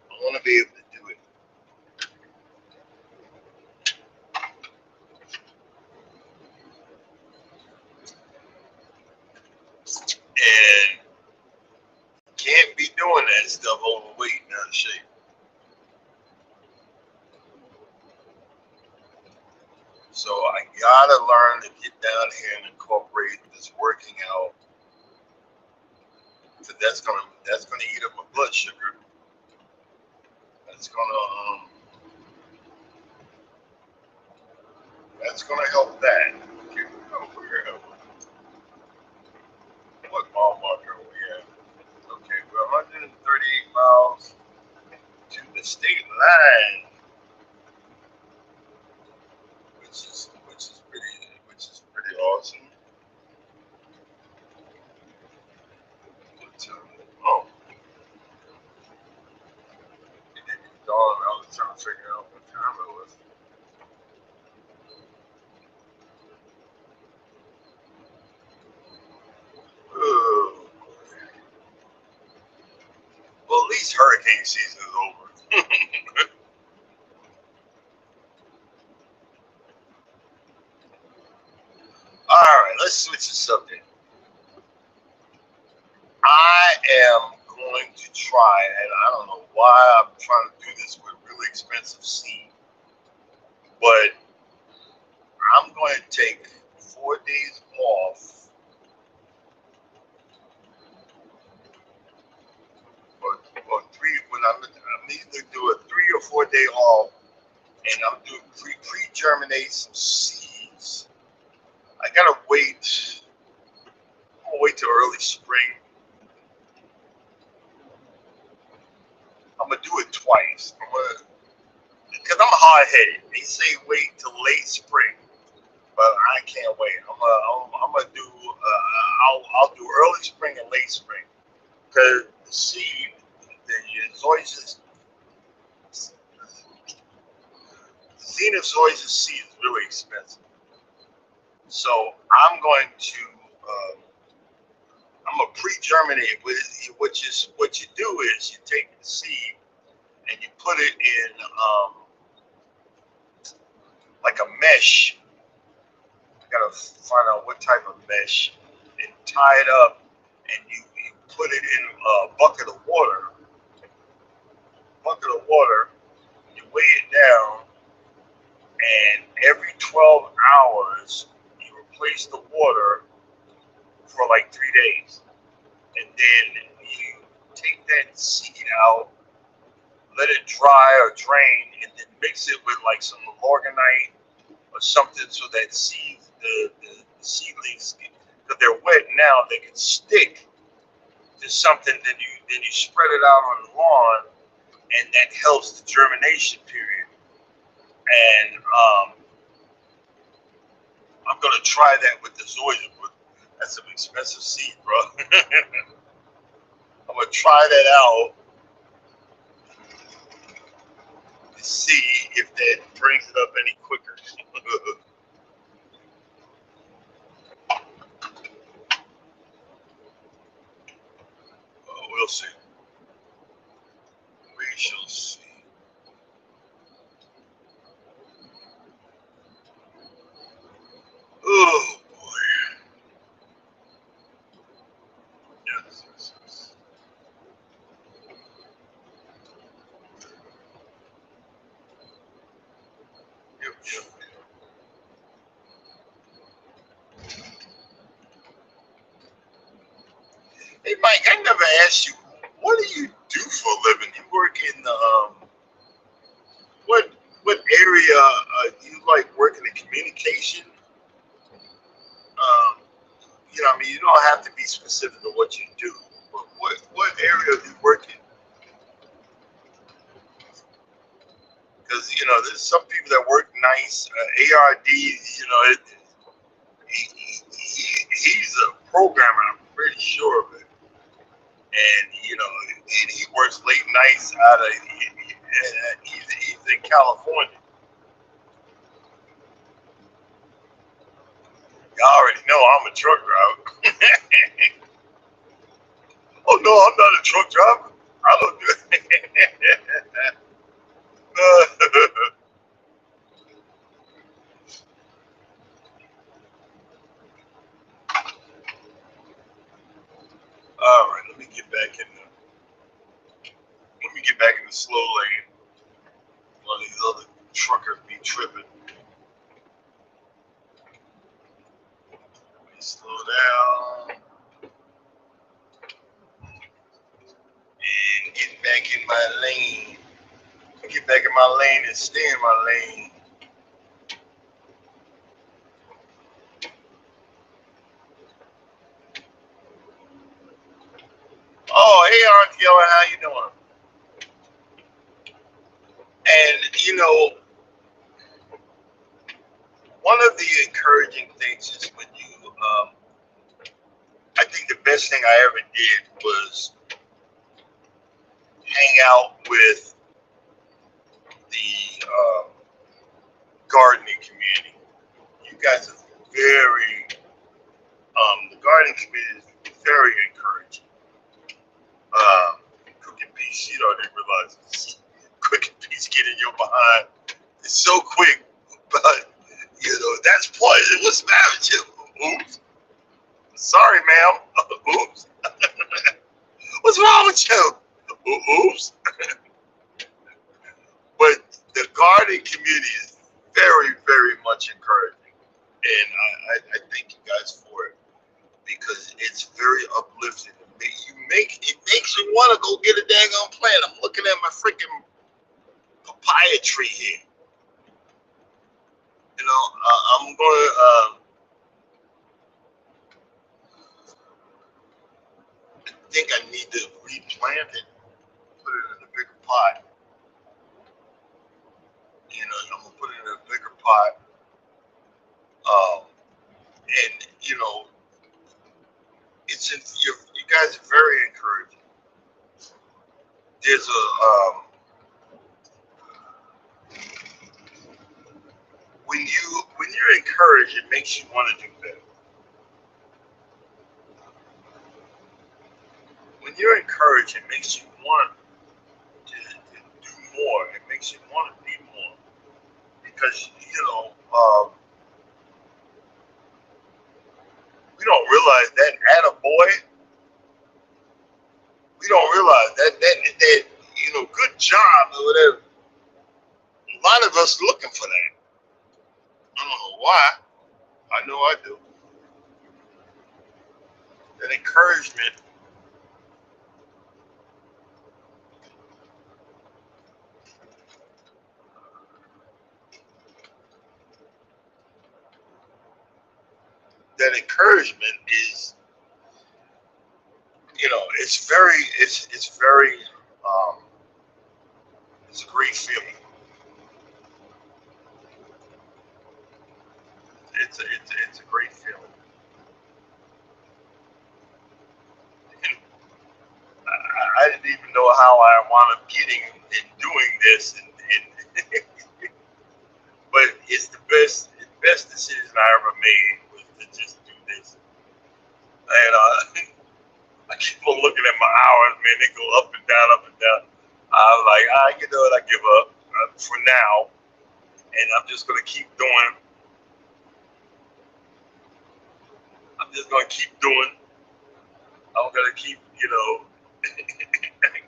I want to be able to do it. And can't be doing that stuff overweight and out of shape. So I gotta learn to get down here and incorporate this working out. Cause that's gonna eat up my blood sugar. That's gonna help that. Okay, what mile marker are we at? Okay, we're 138 miles to the state line, which is pretty awesome. But, oh, it didn't dawn. I was trying to figure out what time it was. Oh, well, at least hurricane season is over. All right, let's switch the subject. I am going to try, and I don't know why I'm trying to do this with really expensive seed, but I'm going to take 4 days off, or three. I'm either do a 3 or 4 day off, and I'm doing pre-germinate some seeds. I gotta wait. I'm gonna wait till early spring. I'm gonna do it twice. Because I'm hard headed. They say wait till late spring, but I can't wait. I'm gonna do. I'll do early spring and late spring because the seed, the zoysia, Zenith zoysia seed is really expensive. So I'm going to. I'm gonna pre-germinate with what you do is you take the seed and you put it in like a mesh. I gotta find out what type of mesh and tie it up, and you put it in a bucket of water. You weigh it down, and every 12 hours you replace the water for like 3 days, and then you take that seed out, let it dry or drain, and then mix it with like some organite or something so that the seedlings, because they're wet now, they can stick to something. Then you spread it out on the lawn, and that helps the germination period. And I'm gonna try that with the zoysia, but that's some expensive seed, bro. I'm gonna try that out to see if that brings it up any quicker. We'll see. We shall see. Oh boy. Yes, yes, yes. Yep, yep. Hey Mike, I never asked you, what do you do for a living? You work in what what area? Do you like working in communication? I mean, you don't have to be specific of what you do, but area you work in? Because there's some people that work nice. ARD, he's a programmer. I'm pretty sure of it, and and he works late nights out of. He's in California. Y'all already know I'm a truck driver. Oh no, I'm not a truck driver. I don't do it. All right, let me get back in the slow lane. One of these other truckers be tripping. Let me slow down and get back in my lane. Get back in my lane and stay in my lane. Oh, hey RTO, how you doing? And one of the encouraging things is when you, I think the best thing I ever did was hang out with the gardening community. You guys are very, the gardening community is very encouraging. Cooking peace, didn't realize it's cooking peace getting your behind. It's so quick, but that's poison. What's the matter with you? Oops. Sorry, ma'am. Oops. What's wrong with you? Oops. But the gardening community is very, very much encouraging. And I thank you guys for it because it's very uplifting. It makes you want to go get a daggone plant. I'm looking at my freaking papaya tree here. I'm going to, I think I need to replant it, put it in a bigger pot. I'm going to put it in a bigger pot. And, you guys are very encouraging. There's when you're encouraged, it makes you want to do better. When you're encouraged, it makes you want to do more. It makes you want to be more because we don't realize that at a boy, we don't realize that good job or whatever. A lot of us looking for that. I don't know why. I know I do. That encouragement. That encouragement is, it's very, um, it's a great feeling. It's a great feeling. And I didn't even know how I wound up getting and doing this, and but it's the best decision I ever made was to just do this. And I keep on looking at my hours, man. They go up and down, up and down. I'm like, you know what? I give up for now, and I'm just gonna keep doing. I'm just gonna keep doing. I'm gonna keep,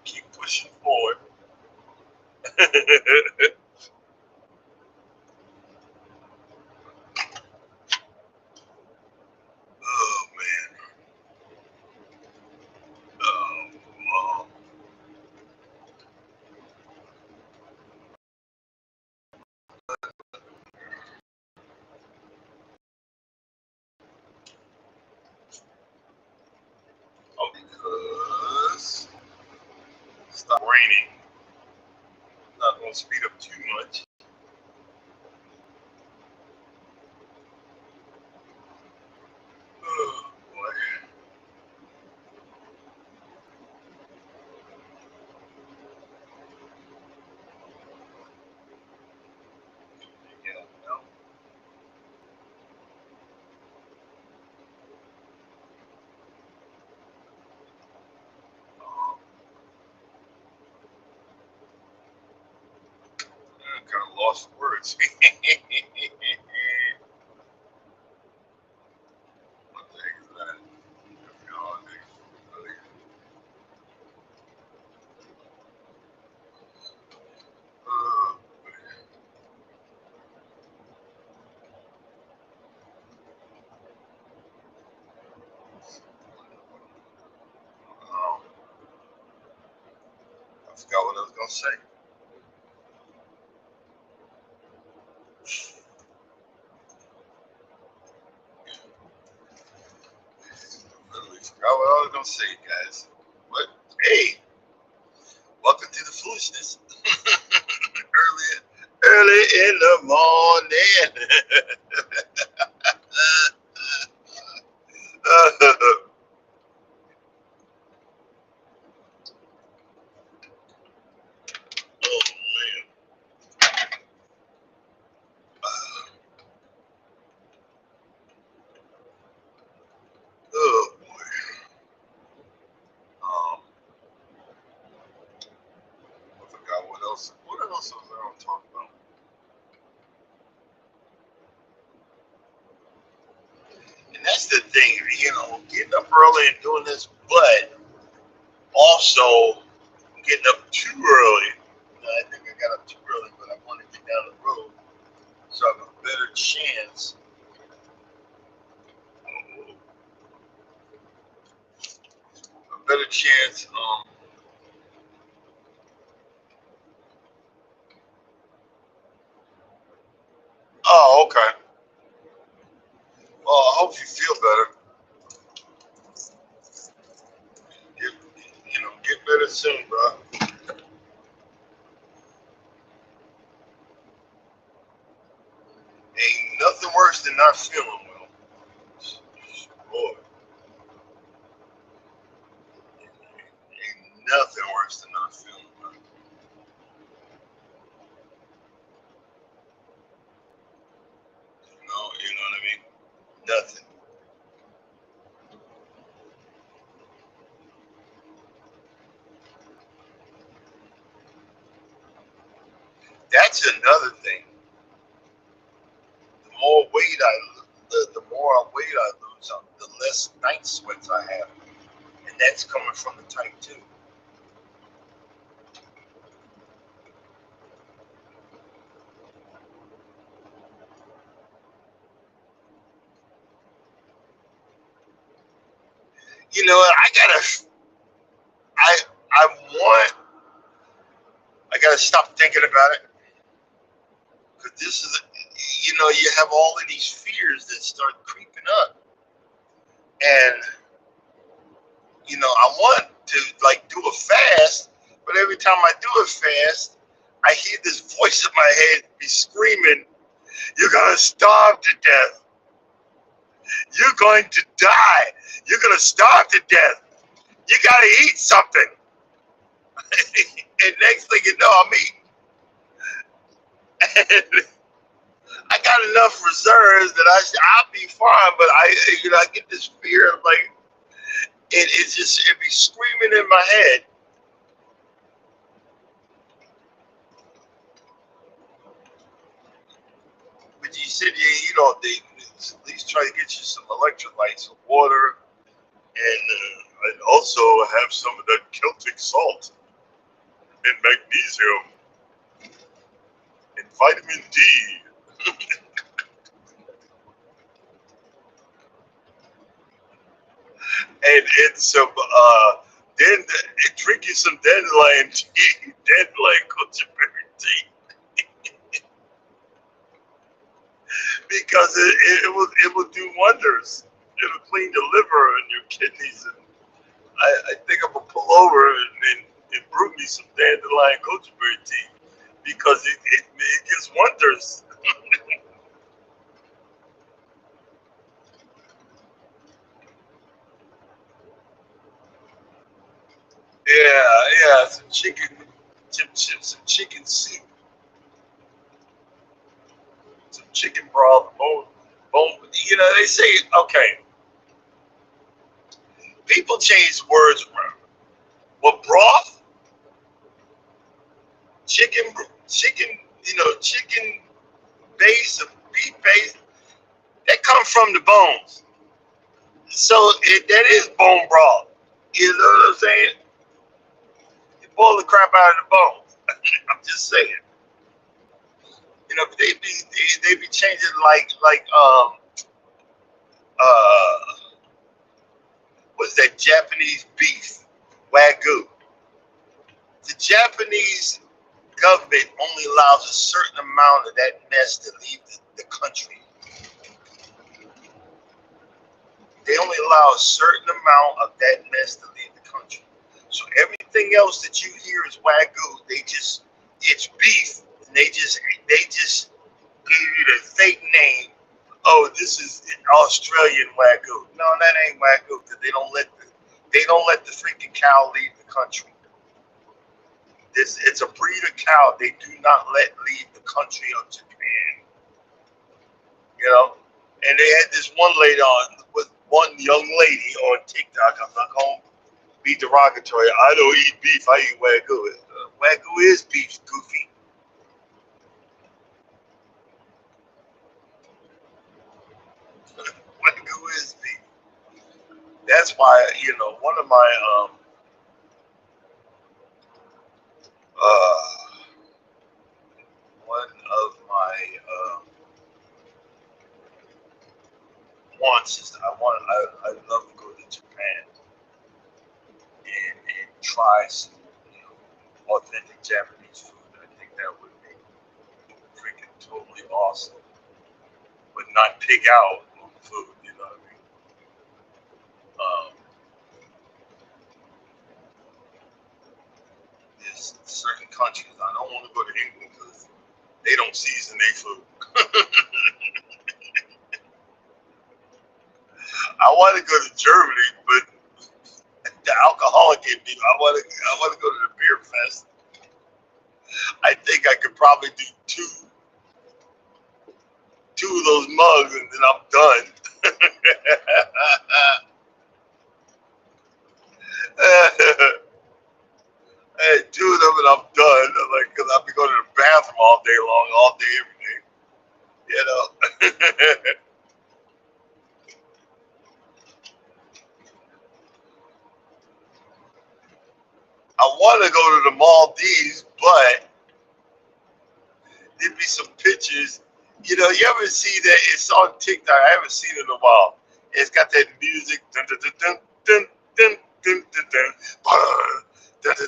keep pushing forward. Oh man. Oh, because raining. Not gonna speed up too much. Oh boy. Yeah, no. I kind of lost words. What the heck is that? Oh, uh, I forgot what I was gonna say. Literally forgot what I was gonna say, guys. But hey, welcome to the foolishness. Early in the morning. Oh man. Oh boy. I forgot what else. What else was I gonna talk about? And that's the thing, getting up early and doing this, but also getting up too early. I think I got up too early, but I want to get down the road so I have a better chance. A better chance. Oh, okay. Well, I hope you feel better. Get, get better soon, bro. Ain't nothing worse than not feeling well. Boy, ain't nothing worse than not feeling well. You know what I mean? Nothing. That's another thing. The more weight the more weight I lose, the less night sweats I have, and that's coming from the type 2. I gotta, I, I want, I gotta stop thinking about it because this is, you have all of these fears that start creeping up, and I want to like do a fast, but every time I do a fast, I hear this voice in my head be screaming, "You're gonna starve to death. You're going to die. You're gonna starve to death. You gotta eat something." And next thing you know, I'm eating. And I got enough reserves that I'll be fine. But I get this fear of like it be screaming in my head. But you said they at least try to get you some electrolytes, some water, and also have some of that Celtic salt and magnesium and vitamin D. And some then drink you some dandelion tea, dandelion goji tea, because it will do wonders. It'll clean your liver and your kidneys, and I think I'm gonna pull over and brew me some dandelion goji tea because it gives wonders. Yeah, some chicken, some chicken soup, some chicken broth, bone. They say okay. People change words around. Well, broth, chicken, chicken, chicken base or beef base, that comes from the bones. So that is bone broth. You know what I'm saying? You boil the crap out of the bones. I'm just saying. But they be changing uh what's that Japanese beef wagyu. The Japanese government only allows a certain amount of that mess to leave the country. They only allow a certain amount of that mess to leave the country. So everything else that you hear is wagyu. It's beef, and they just give you the fake name. Oh, this is Australian wagyu. No, that ain't wagyu because they don't let the freaking cow leave the country. It's a breed of cow they do not let leave the country of Japan. You know, and they had this one lady on with one young lady on TikTok. I'm not gonna be derogatory. I don't eat beef. I eat wagyu. Wagyu is beef, goofy. Wagyu is beef. That's why one of my uh one of my wants is I love to go to Japan and try some authentic Japanese food. I think that would be freaking totally awesome, but not pig out on the food. You know what I mean? There's certain countries I don't want to go to England because they don't season their food. I want to go to Germany, but the alcoholic in me, I want to go to the beer fest. I think I could probably do two of those mugs and then I'm done. I had two of them and I'm done. Like, cause I'll be going to the bathroom all day long, all day, every day. You know. I want to go to the Maldives, but there'd be some pictures. You ever see that? It's on TikTok. I haven't seen it in a while. It's got that music. Dun, dun, dun, dun, dun, dun, dun, dun, dun, dun, dun, dun, dun,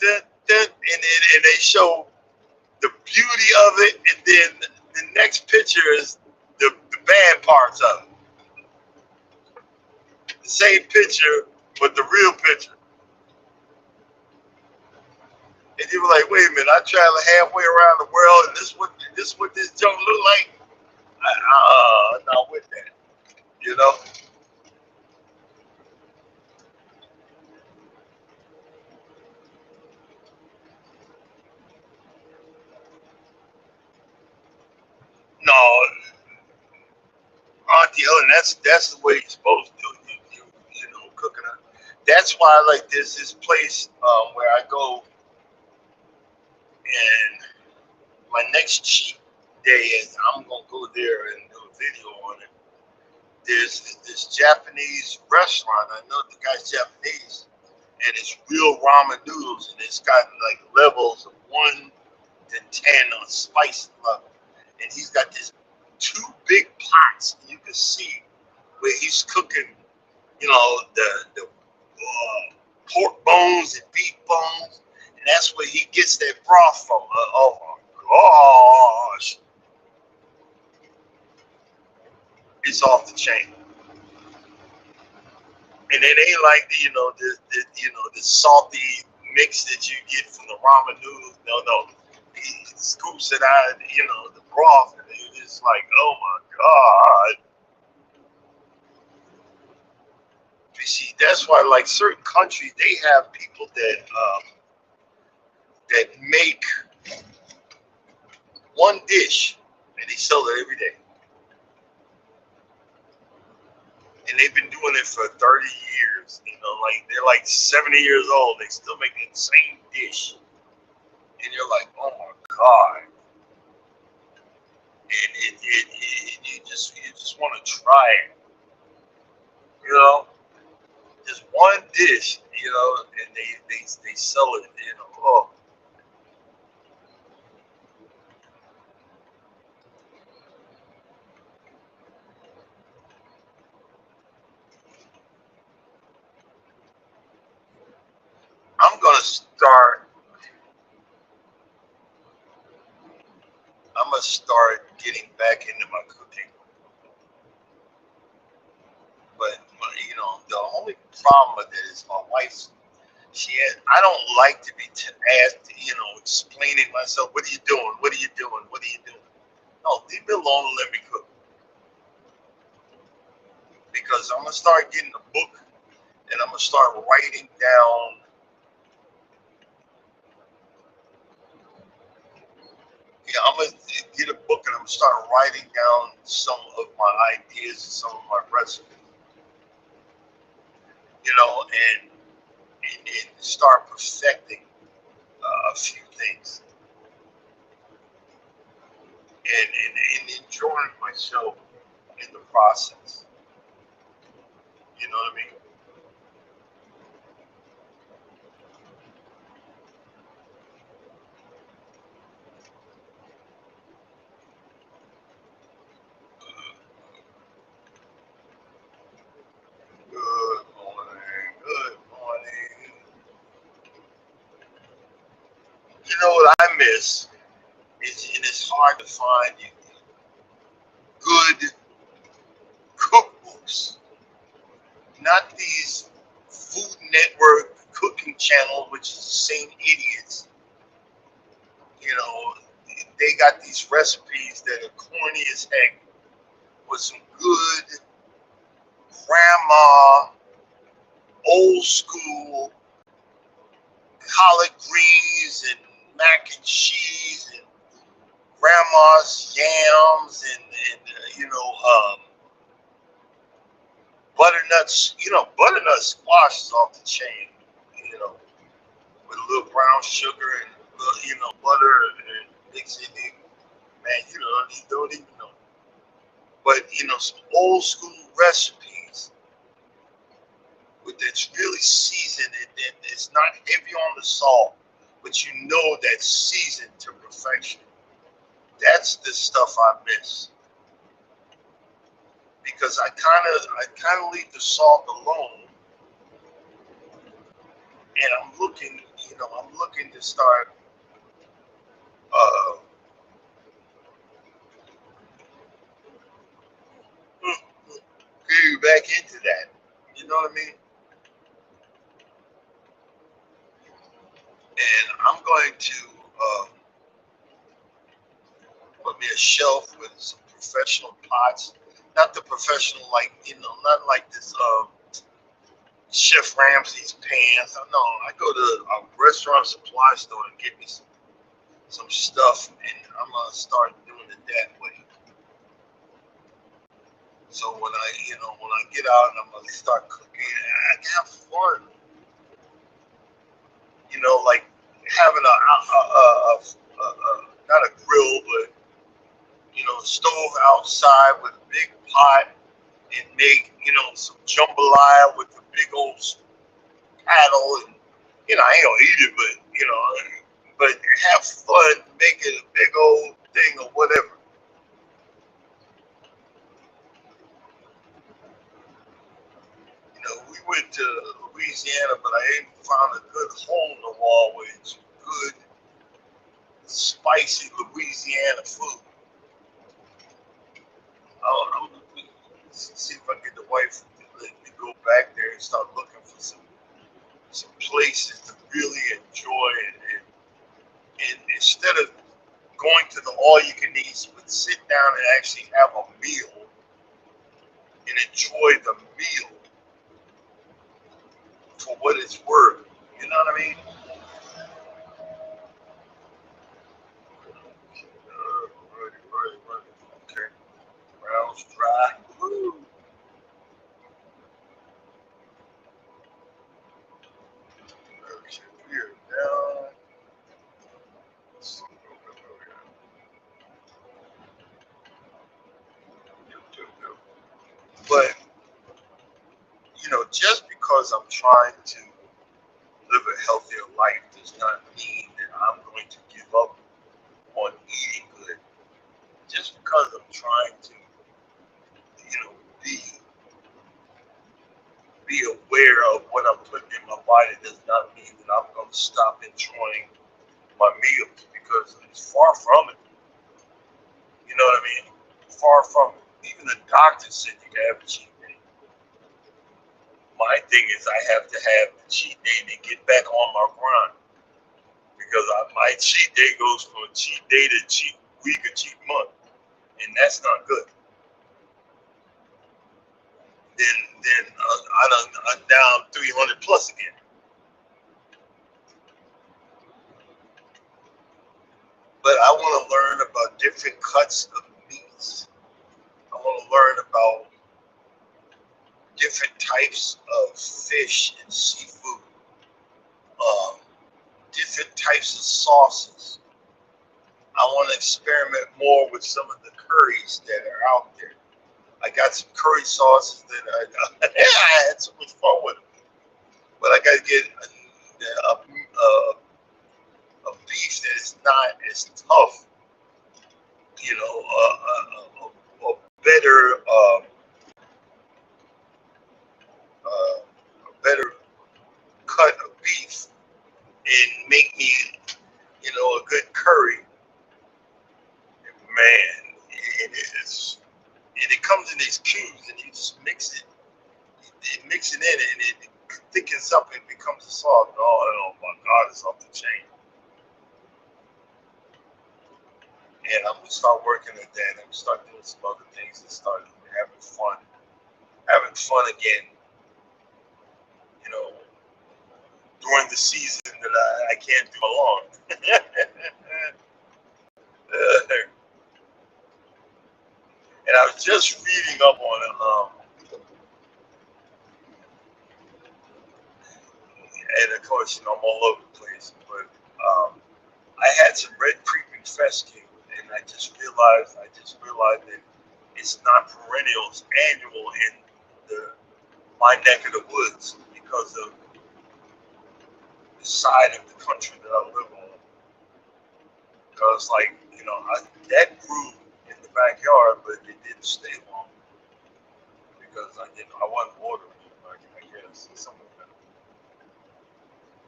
dun, dun, and they show the beauty of it, and then the next picture is the bad parts of it. The same picture, but the real picture. And you were like, wait a minute, I traveled halfway around the world, and this what this junk look like? Not with that, you know. No, Auntie Helen, that's the way you're supposed to do it. Cooking it. That's why like there's this place where I go, and my next cheat day is I'm gonna go there and do a video on it. There's this Japanese restaurant. I know the guy's Japanese, and it's real ramen noodles, and it's got like levels of 1 to 10 on spice level, and he's got this two big pots, and you can see where he's cooking, the pork bones and beef bones, and that's where he gets that broth from. Oh my gosh, it's off the chain. And it ain't like the salty mix that you get from the ramen noodles. No, no. He scoops it out, the broth, and it's like, oh my God. You see, that's why, like certain countries, they have people that make one dish and they sell it every day. And they've been doing it for 30 years. Like they're like 70 years old. They still make the same dish. And you're like, oh my God. And you just want to try it. You know, just one dish, and they sell it, Oh, I'm gonna start. I'm gonna start getting back into my cooking. But the only problem with it is my wife. I don't like to be asked, explaining myself. What are you doing? What are you doing? What are you doing? No, leave me alone and let me cook. Because I'm gonna start getting a book and I'm gonna start writing down. Yeah, I'm gonna get a book and I'm gonna start writing down some of my ideas, some of my recipes, and start perfecting a few things and enjoying myself in the process. You know what I mean? Good morning. Good morning. You know what I miss? It's hard to find good cookbooks. Not these Food Network cooking channel, which is the same idiots. You know, they got these recipes that are corny as heck with some good grandma, old school collard greens and mac and cheese and grandma's yams and butternuts. Butternut squash is off the chain. You know, with a little brown sugar and butter and mix it in. Man, you don't even know. But some old school recipes with that's really seasoned and it's not heavy on the salt, but that's seasoned to perfection. That's the stuff I miss because I kind of leave the salt alone, and I'm looking to start uh, getting back into that. You know what I mean? And I'm going to put me a shelf with some professional pots. Not the professional, like, not like this Chef Ramsay's pans. No, I go to a restaurant supply store and get me some stuff, and I'm going to start doing it that way. So when I get out and I'm going to start cooking, I can have fun. Like having not a grill, but stove outside with a big pot and make some jambalaya with a big old paddle, and I ain't gonna eat it, but have fun making a big old thing or whatever. We went to Louisiana, but I ain't found a good hole in the wall with good spicy Louisiana food. I'm gonna see if I get the wife to let me go back there and start looking for some places to really enjoy the meal for what it's worth. You know what I mean? Right. Okay. Rounds dry. Woo. Okay, we're down. But just because I'm trying to live a healthier life does not mean that I'm going to give up on eating good. Just because I'm trying to, be aware of what I'm putting in my body does not mean that I'm going to stop enjoying my meals because it's far from it. You know what I mean? Far from it. Even the doctor said you can have a cheat day. My thing is I have to have the cheat day to get back on my grind because my cheat day goes from cheat day to cheat week or cheat month, and that's not good. Then I'm down 300 plus again. But I want to learn about different cuts of meats. I want to learn about different types of fish and seafood, um, different types of sauces. I want to experiment more with some of the curries that are out there. I got some curry sauces that I had so much fun with them. But I got to get a beef that is not as tough, a better, a better cut of beef and make me, a good curry. Man, and it comes in these cubes, and you just mix it. You mix it in, and it thickens up and becomes a sauce. Oh my God, it's off the chain. And I'm gonna start working at that. I'm gonna start doing some other things and start having fun again. You know, during the season that I can't do alone. And I was just reading up on it, and of course, I'm all over the place. But I had some red creeping fescue, and I just realized that it's not perennial; it's annual in my neck of the woods because of the side of the country that I live on. Because, like, that grew in the backyard, but it didn't stay long because I wasn't watering it. I guess some of that.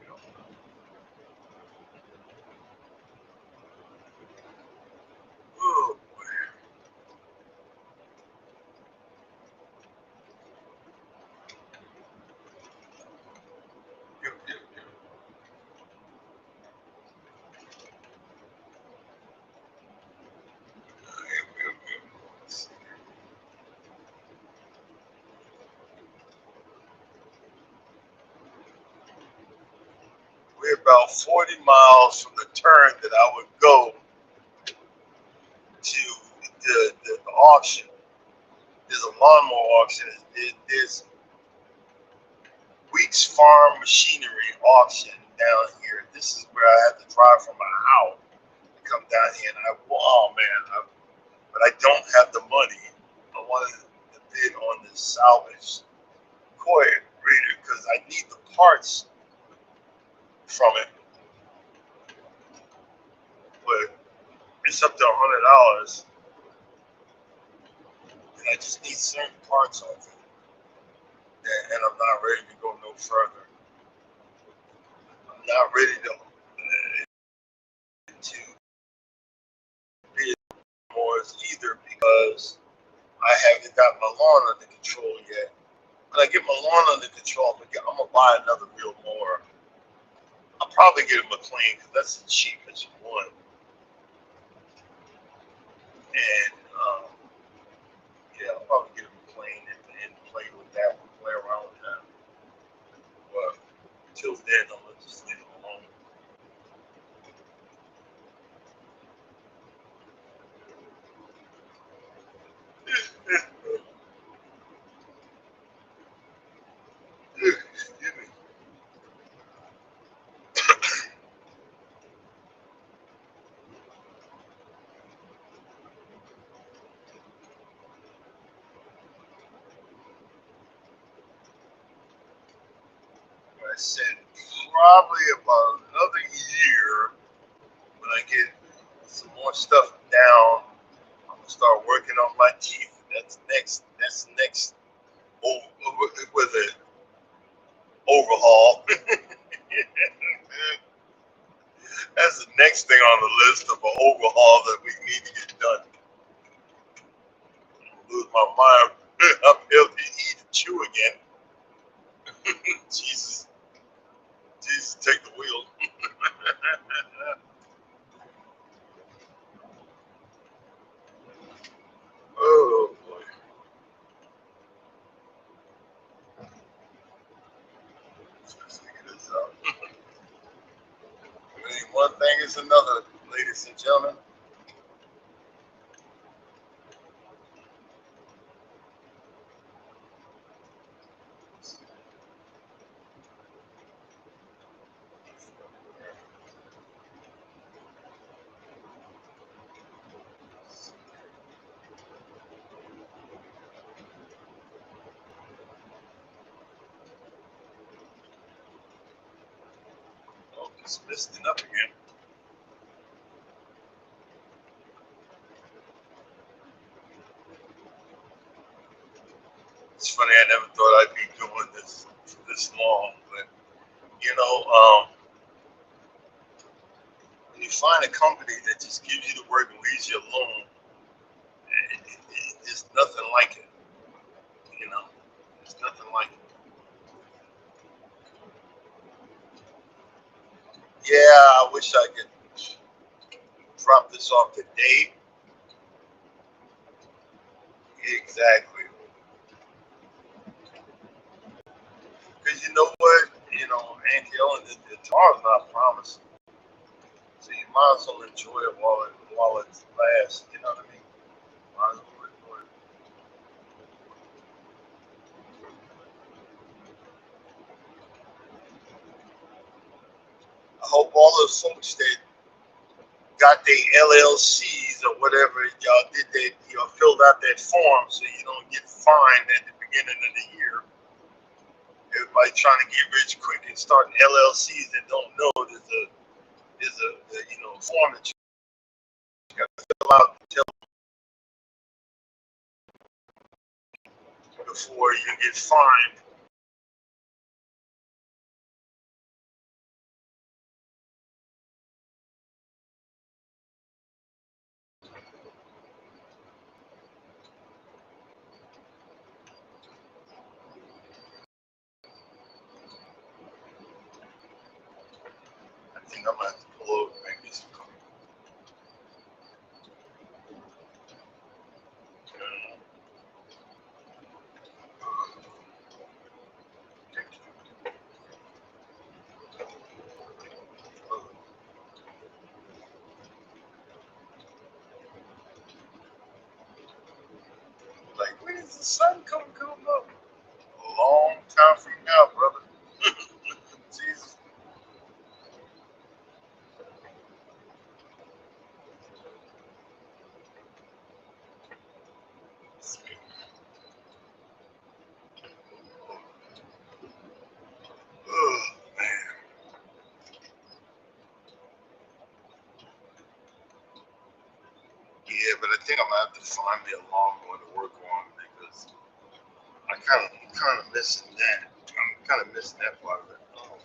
You know. Oh, yep, yep, yep. Yep, yep, yep. We're about 40 miles from the turn that I would go to the auction. There's a lawnmower auction. There's Weeks Farm Machinery auction down here. This is where I have to drive from my house to come down here. And oh man, but I don't have the money. I wanted to bid on this salvage koi breeder because I need the parts from it, but it's up to $100, and I just need certain parts of it, and I'm not ready to go no further. I'm not ready to bid more either because I haven't got my lawn under control yet. When I get my lawn under control, I'm gonna buy another real mower. I'll probably get a McLean because that's the cheapest one. And yeah, I'll probably get a McLean then I'm gonna just leave it alone. Excuse me. I said probably about another year when I get some more stuff down. I'm gonna start working on my teeth. That's next. That's next. With an overhaul. That's the next thing on the list of an overhaul that we need to get done. Lose my mind. I'm able to eat and chew again. Jesus, Jesus, take the wheel. Oh boy. Let's figure this out. One thing is another, ladies and gentlemen. Oh, just missed it up again. It's funny, I never thought I'd be doing this for this long, but you know, when you find a company that just gives you the work and leaves you alone, there's nothing like it. You know, there's nothing like it. Yeah, I wish I could drop this off today. Exactly. Because you know what? You know, Auntie Ellen, tomorrow's not promised. So you might as well enjoy it while it lasts. You know what I mean? Might as well enjoy it. I hope all those folks that got their LLCs or whatever y'all did that, filled out that form so you don't get fined at the beginning of the year. Everybody trying to get rich quick and starting LLCs that don't know there's a form that you got to fill out to tell before you get fined. I think I'm gonna have to pull over and make this come. Like, when is the sun come up? A long time from now, brother. Jesus. Oh, man. Yeah, but I think I'm gonna have to find me a lawnmower to work on because I'm kind of missing that. I'm kind of missing that part of it. Oh,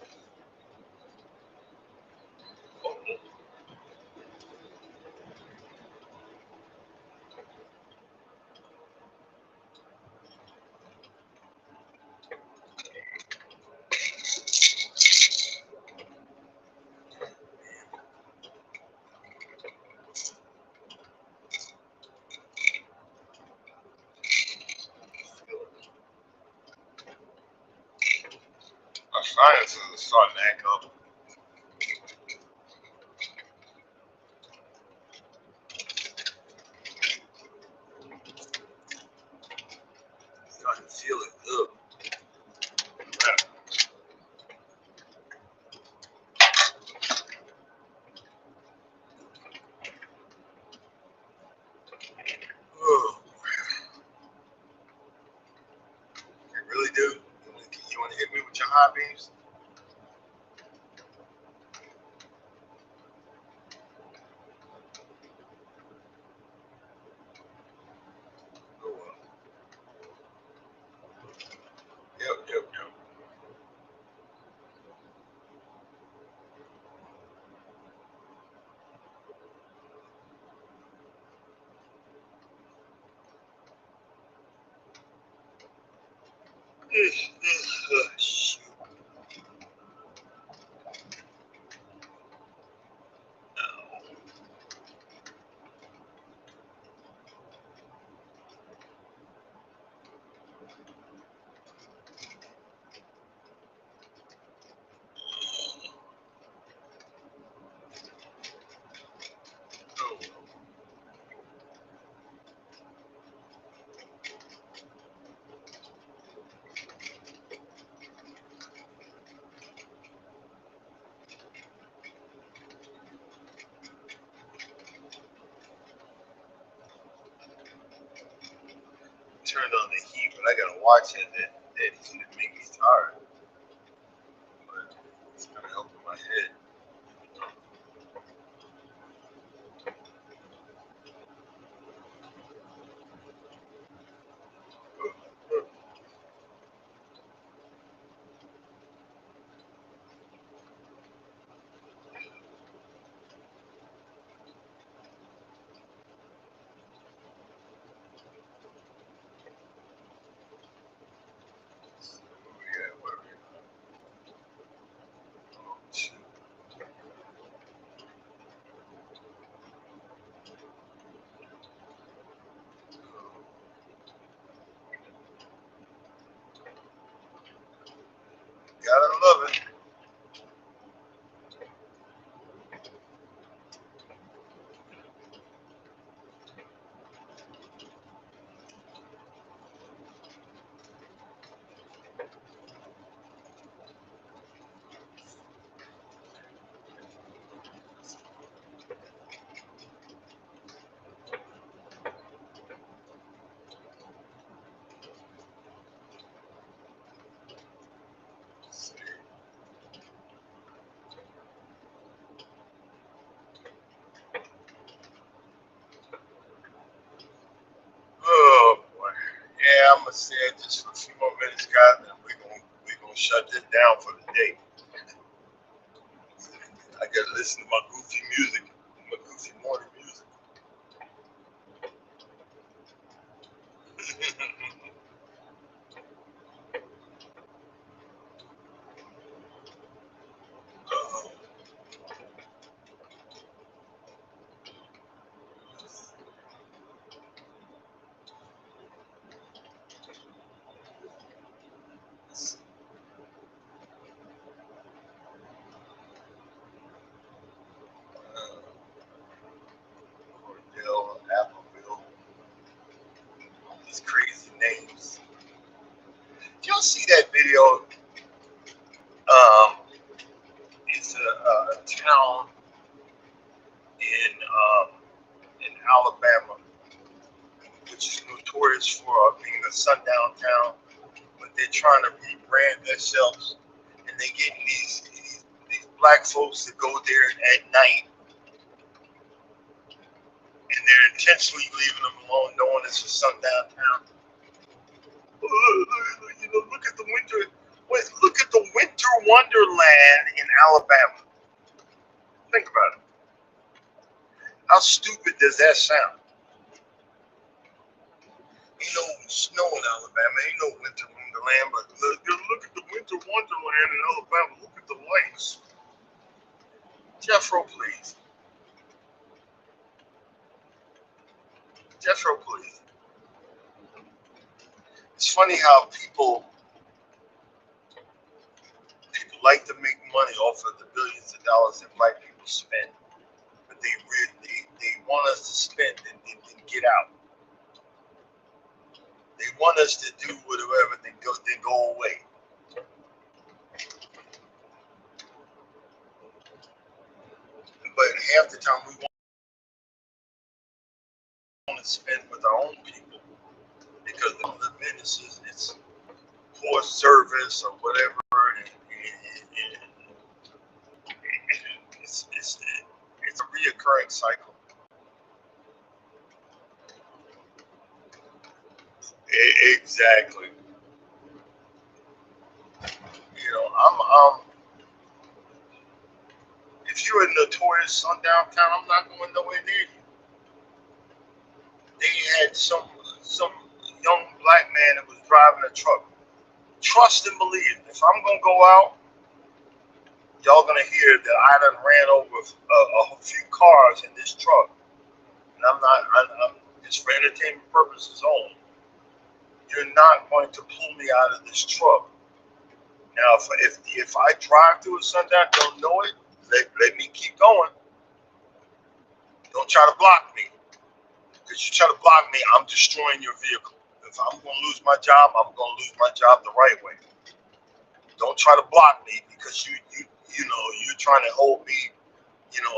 I Science is starting to act up. I can feel it. Ugh. Yeah. Ugh. You really do? You want to hit me with your high beams? Oh, well. Yep. Shoot. Oh, turned on the heat, but I gotta watch it. That heat make me tired. But it's kind of helping my head. Yeah, whatever. Oh, shoot. Gotta love it. Oh boy. Yeah, I'm gonna say it just for a few more minutes, guys, and we're gonna shut this down for the day. I gotta listen to my goofy music, my goofy morning music. uh, Cordell, Appleville, these crazy names. Did y'all see that video? Um, it's a town in Alabama, which is notorious for being a sundown town, but they're trying to rebrand themselves, and they get these black folks that go there at night, and they're intentionally leaving them alone, knowing it's a sundown town. You know, look at the winter. Wait, look at the winter wonderland in Alabama. Think about it. How stupid does that sound? Ain't no snow in Alabama. Ain't no winter wonderland. But look at the winter wonderland in Alabama. Look at the lights. Jeffro, please. Jeffro, please. It's funny how people like to make money off of the billions of dollars that black people spend, but they want us to spend and get out. They want us to do whatever, then go away. But half the time we want to spend with our own people because of the businesses, it's poor service or whatever, and it's a reoccurring cycle. Exactly. If you're a notorious sundown town, I'm not going nowhere near you. They had some young black man that was driving a truck. Trust and believe. If I'm gonna go out, y'all gonna hear that I done ran over a few cars in this truck, and I'm just for entertainment purposes only. You're not going to pull me out of this truck. Now, if I drive through a sundown, don't know it, let me keep going. Don't try to block me. Because you try to block me, I'm destroying your vehicle. If I'm going to lose my job, I'm going to lose my job the right way. Don't try to block me because you're trying to hold me,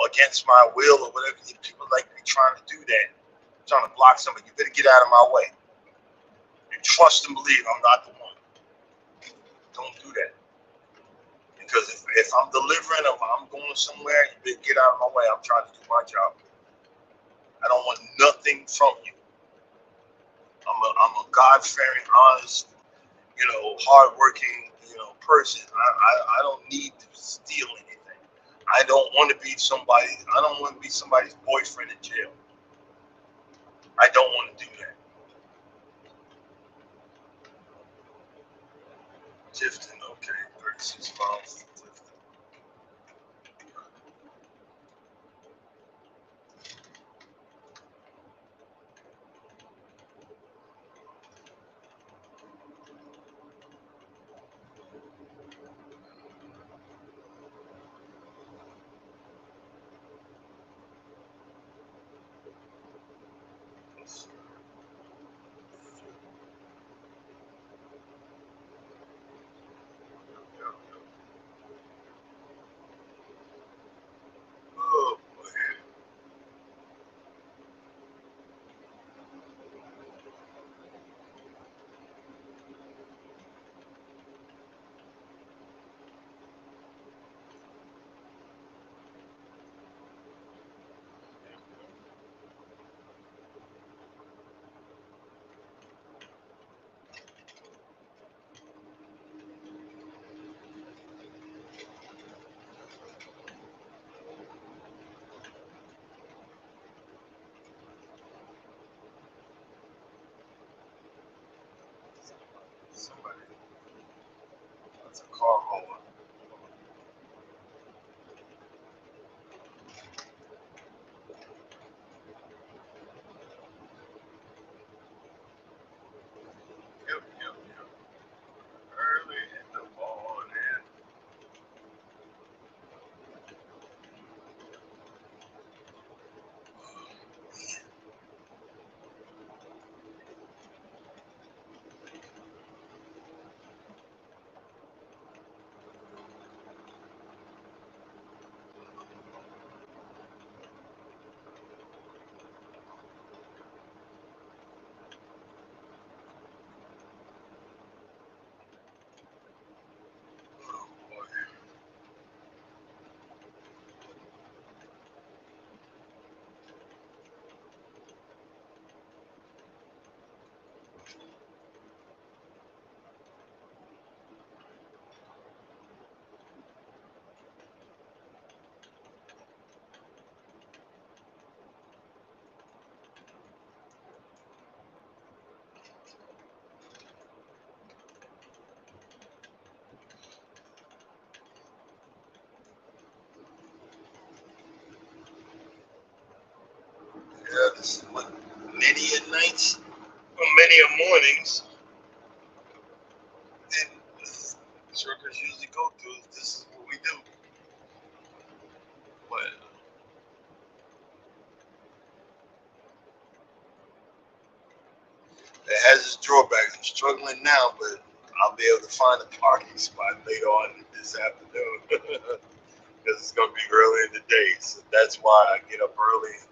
against my will or whatever. People like me trying to do that, trying to block somebody. You better get out of my way. And trust and believe I'm not the one. Don't do that. Because if I'm delivering, if I'm going somewhere, you better get out of my way. I'm trying to do my job. I don't want nothing from you. I'm a God-fearing, honest, hardworking, person. I don't need to steal anything. I don't want to be somebody's boyfriend in jail. I don't want to do that. Tifton, okay, 36 miles. Oh boy. Somebody, that's a car hauler. Yep. Early in the morning. Oh boy. Yeah, this is what many a nights or many a mornings. It's truckers usually go through. This is what we do. But it has its drawbacks. I'm struggling now, but I'll be able to find a parking spot later on this afternoon because it's going to be early in the day. So that's why I get up early and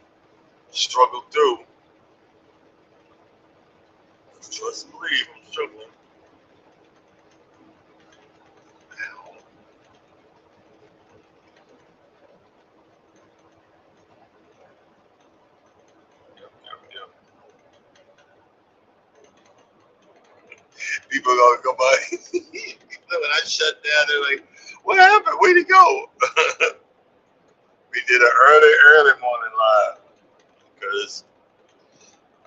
struggle through. Trust and believe I'm struggling. Yep, yep, yep. People are gonna go by. When I shut down, they're like, "What happened? Where'd he go?" We did an early morning live because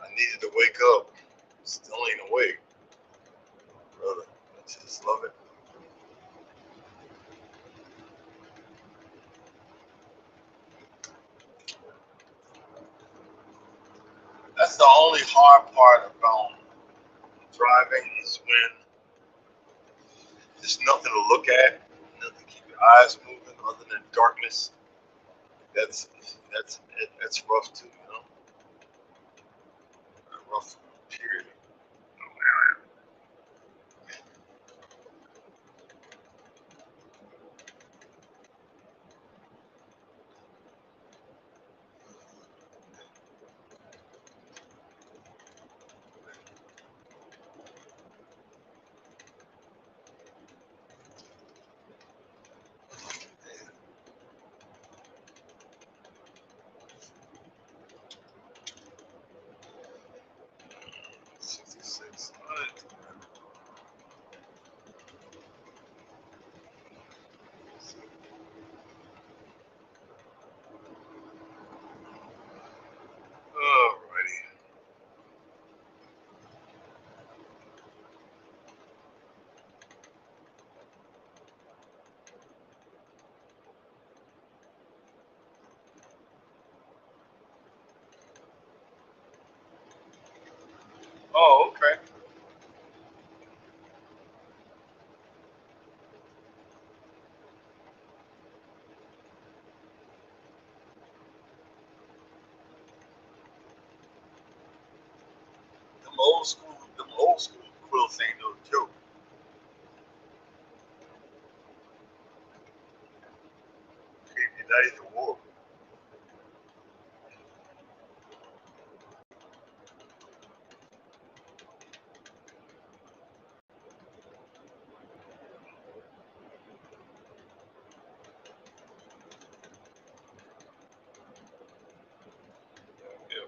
I needed to wake up. Still ain't awake, brother. I just love it. That's the only hard part about driving is when there's nothing to look at, nothing to keep your eyes moving other than darkness. That's that's rough too, you know. A rough period. Yeah. 66. Alrighty. Oh, okay. Them old school quilts ain't no joke. You're not even war. Yeah,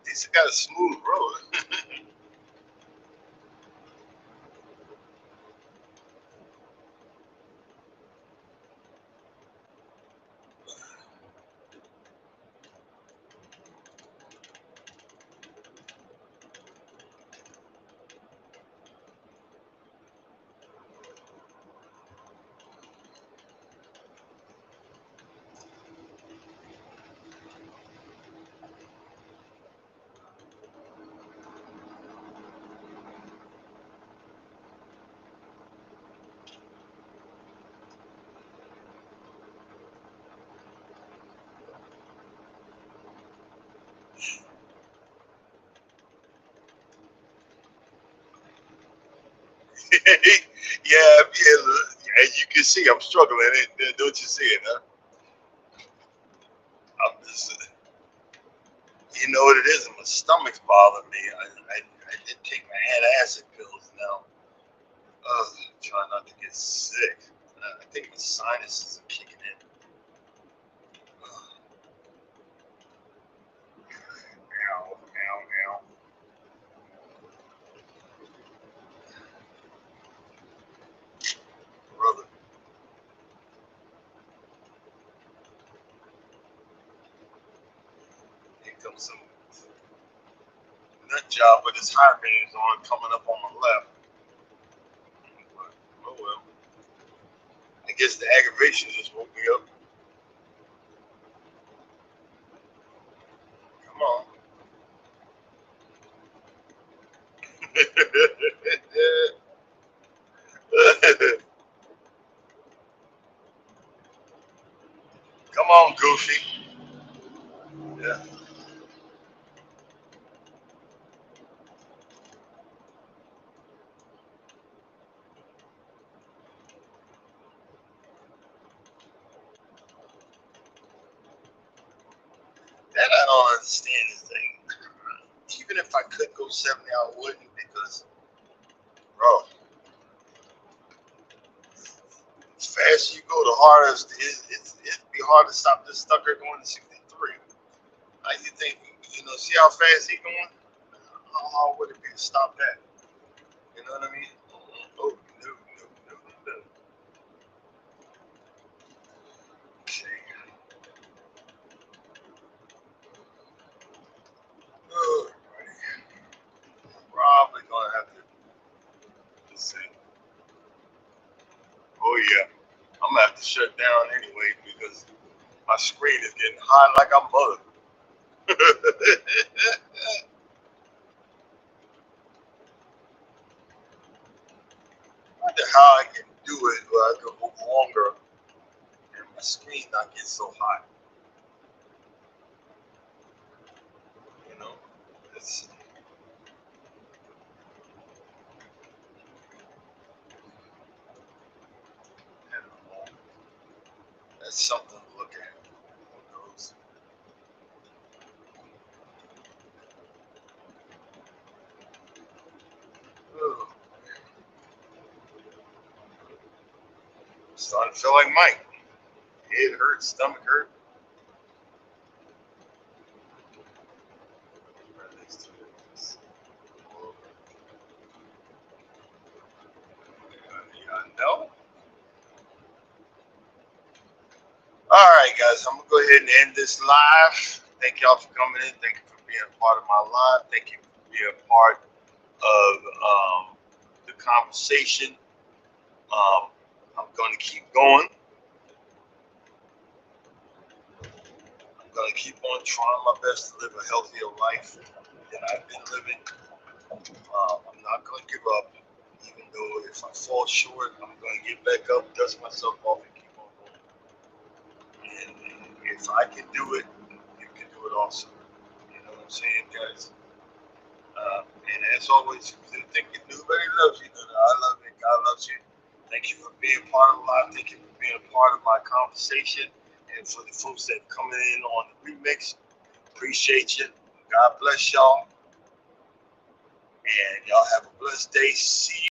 it's got a smooth road. Yeah, as you can see, I'm struggling. Don't you see it, huh? I'm just, you know what it is? My stomach's bothering me. I did take my antacid pills now. Trying not to get sick. I think my sinuses are kicking in. Ow, ow, ow. Brother, here comes some nut job with his high beams on coming up on my left. But, oh well. I guess the aggravation just woke me up. Come on. Come on, Goofy. Yeah. That I don't understand this thing. Even if I could go 70, I wouldn't because, bro, as fast as you go, the harder it'd be hard to stop this sucker going to 63. How you think, see how fast he going? How hard would it be to stop that? You know what I mean? Oh, no, no, no, no. Okay. Oh, probably gonna have to, let's see. Oh yeah, I'm gonna have to shut down anyway because my screen is getting hot like I'm mother. Wonder how I can do it where I can move longer and my screen not get so hot. You know, it's, I don't know. That's something to look at. Who knows? Ugh. Starting to feel like Mike. Head hurt, stomach hurt. Right next to it. Yeah, I know. All right, guys, I'm gonna go ahead and end this live. Thank y'all for coming in. Thank you for being a part of my live. Thank you for being a part of the conversation. Um, I'm going to keep going. I'm going to keep on trying my best to live a healthier life than I've been living. I'm not going to give up, even though if I fall short, I'm going to get back up, dust myself off, and keep on going. And if I can do it, you can do it also. You know what I'm saying, guys? And as always, if you didn't think you knew, nobody loves you. I love you. God loves you. Thank you for being part of life. Thank you for being a part of my conversation. And for the folks that are coming in on the remix, appreciate you. God bless y'all. And y'all have a blessed day. See you.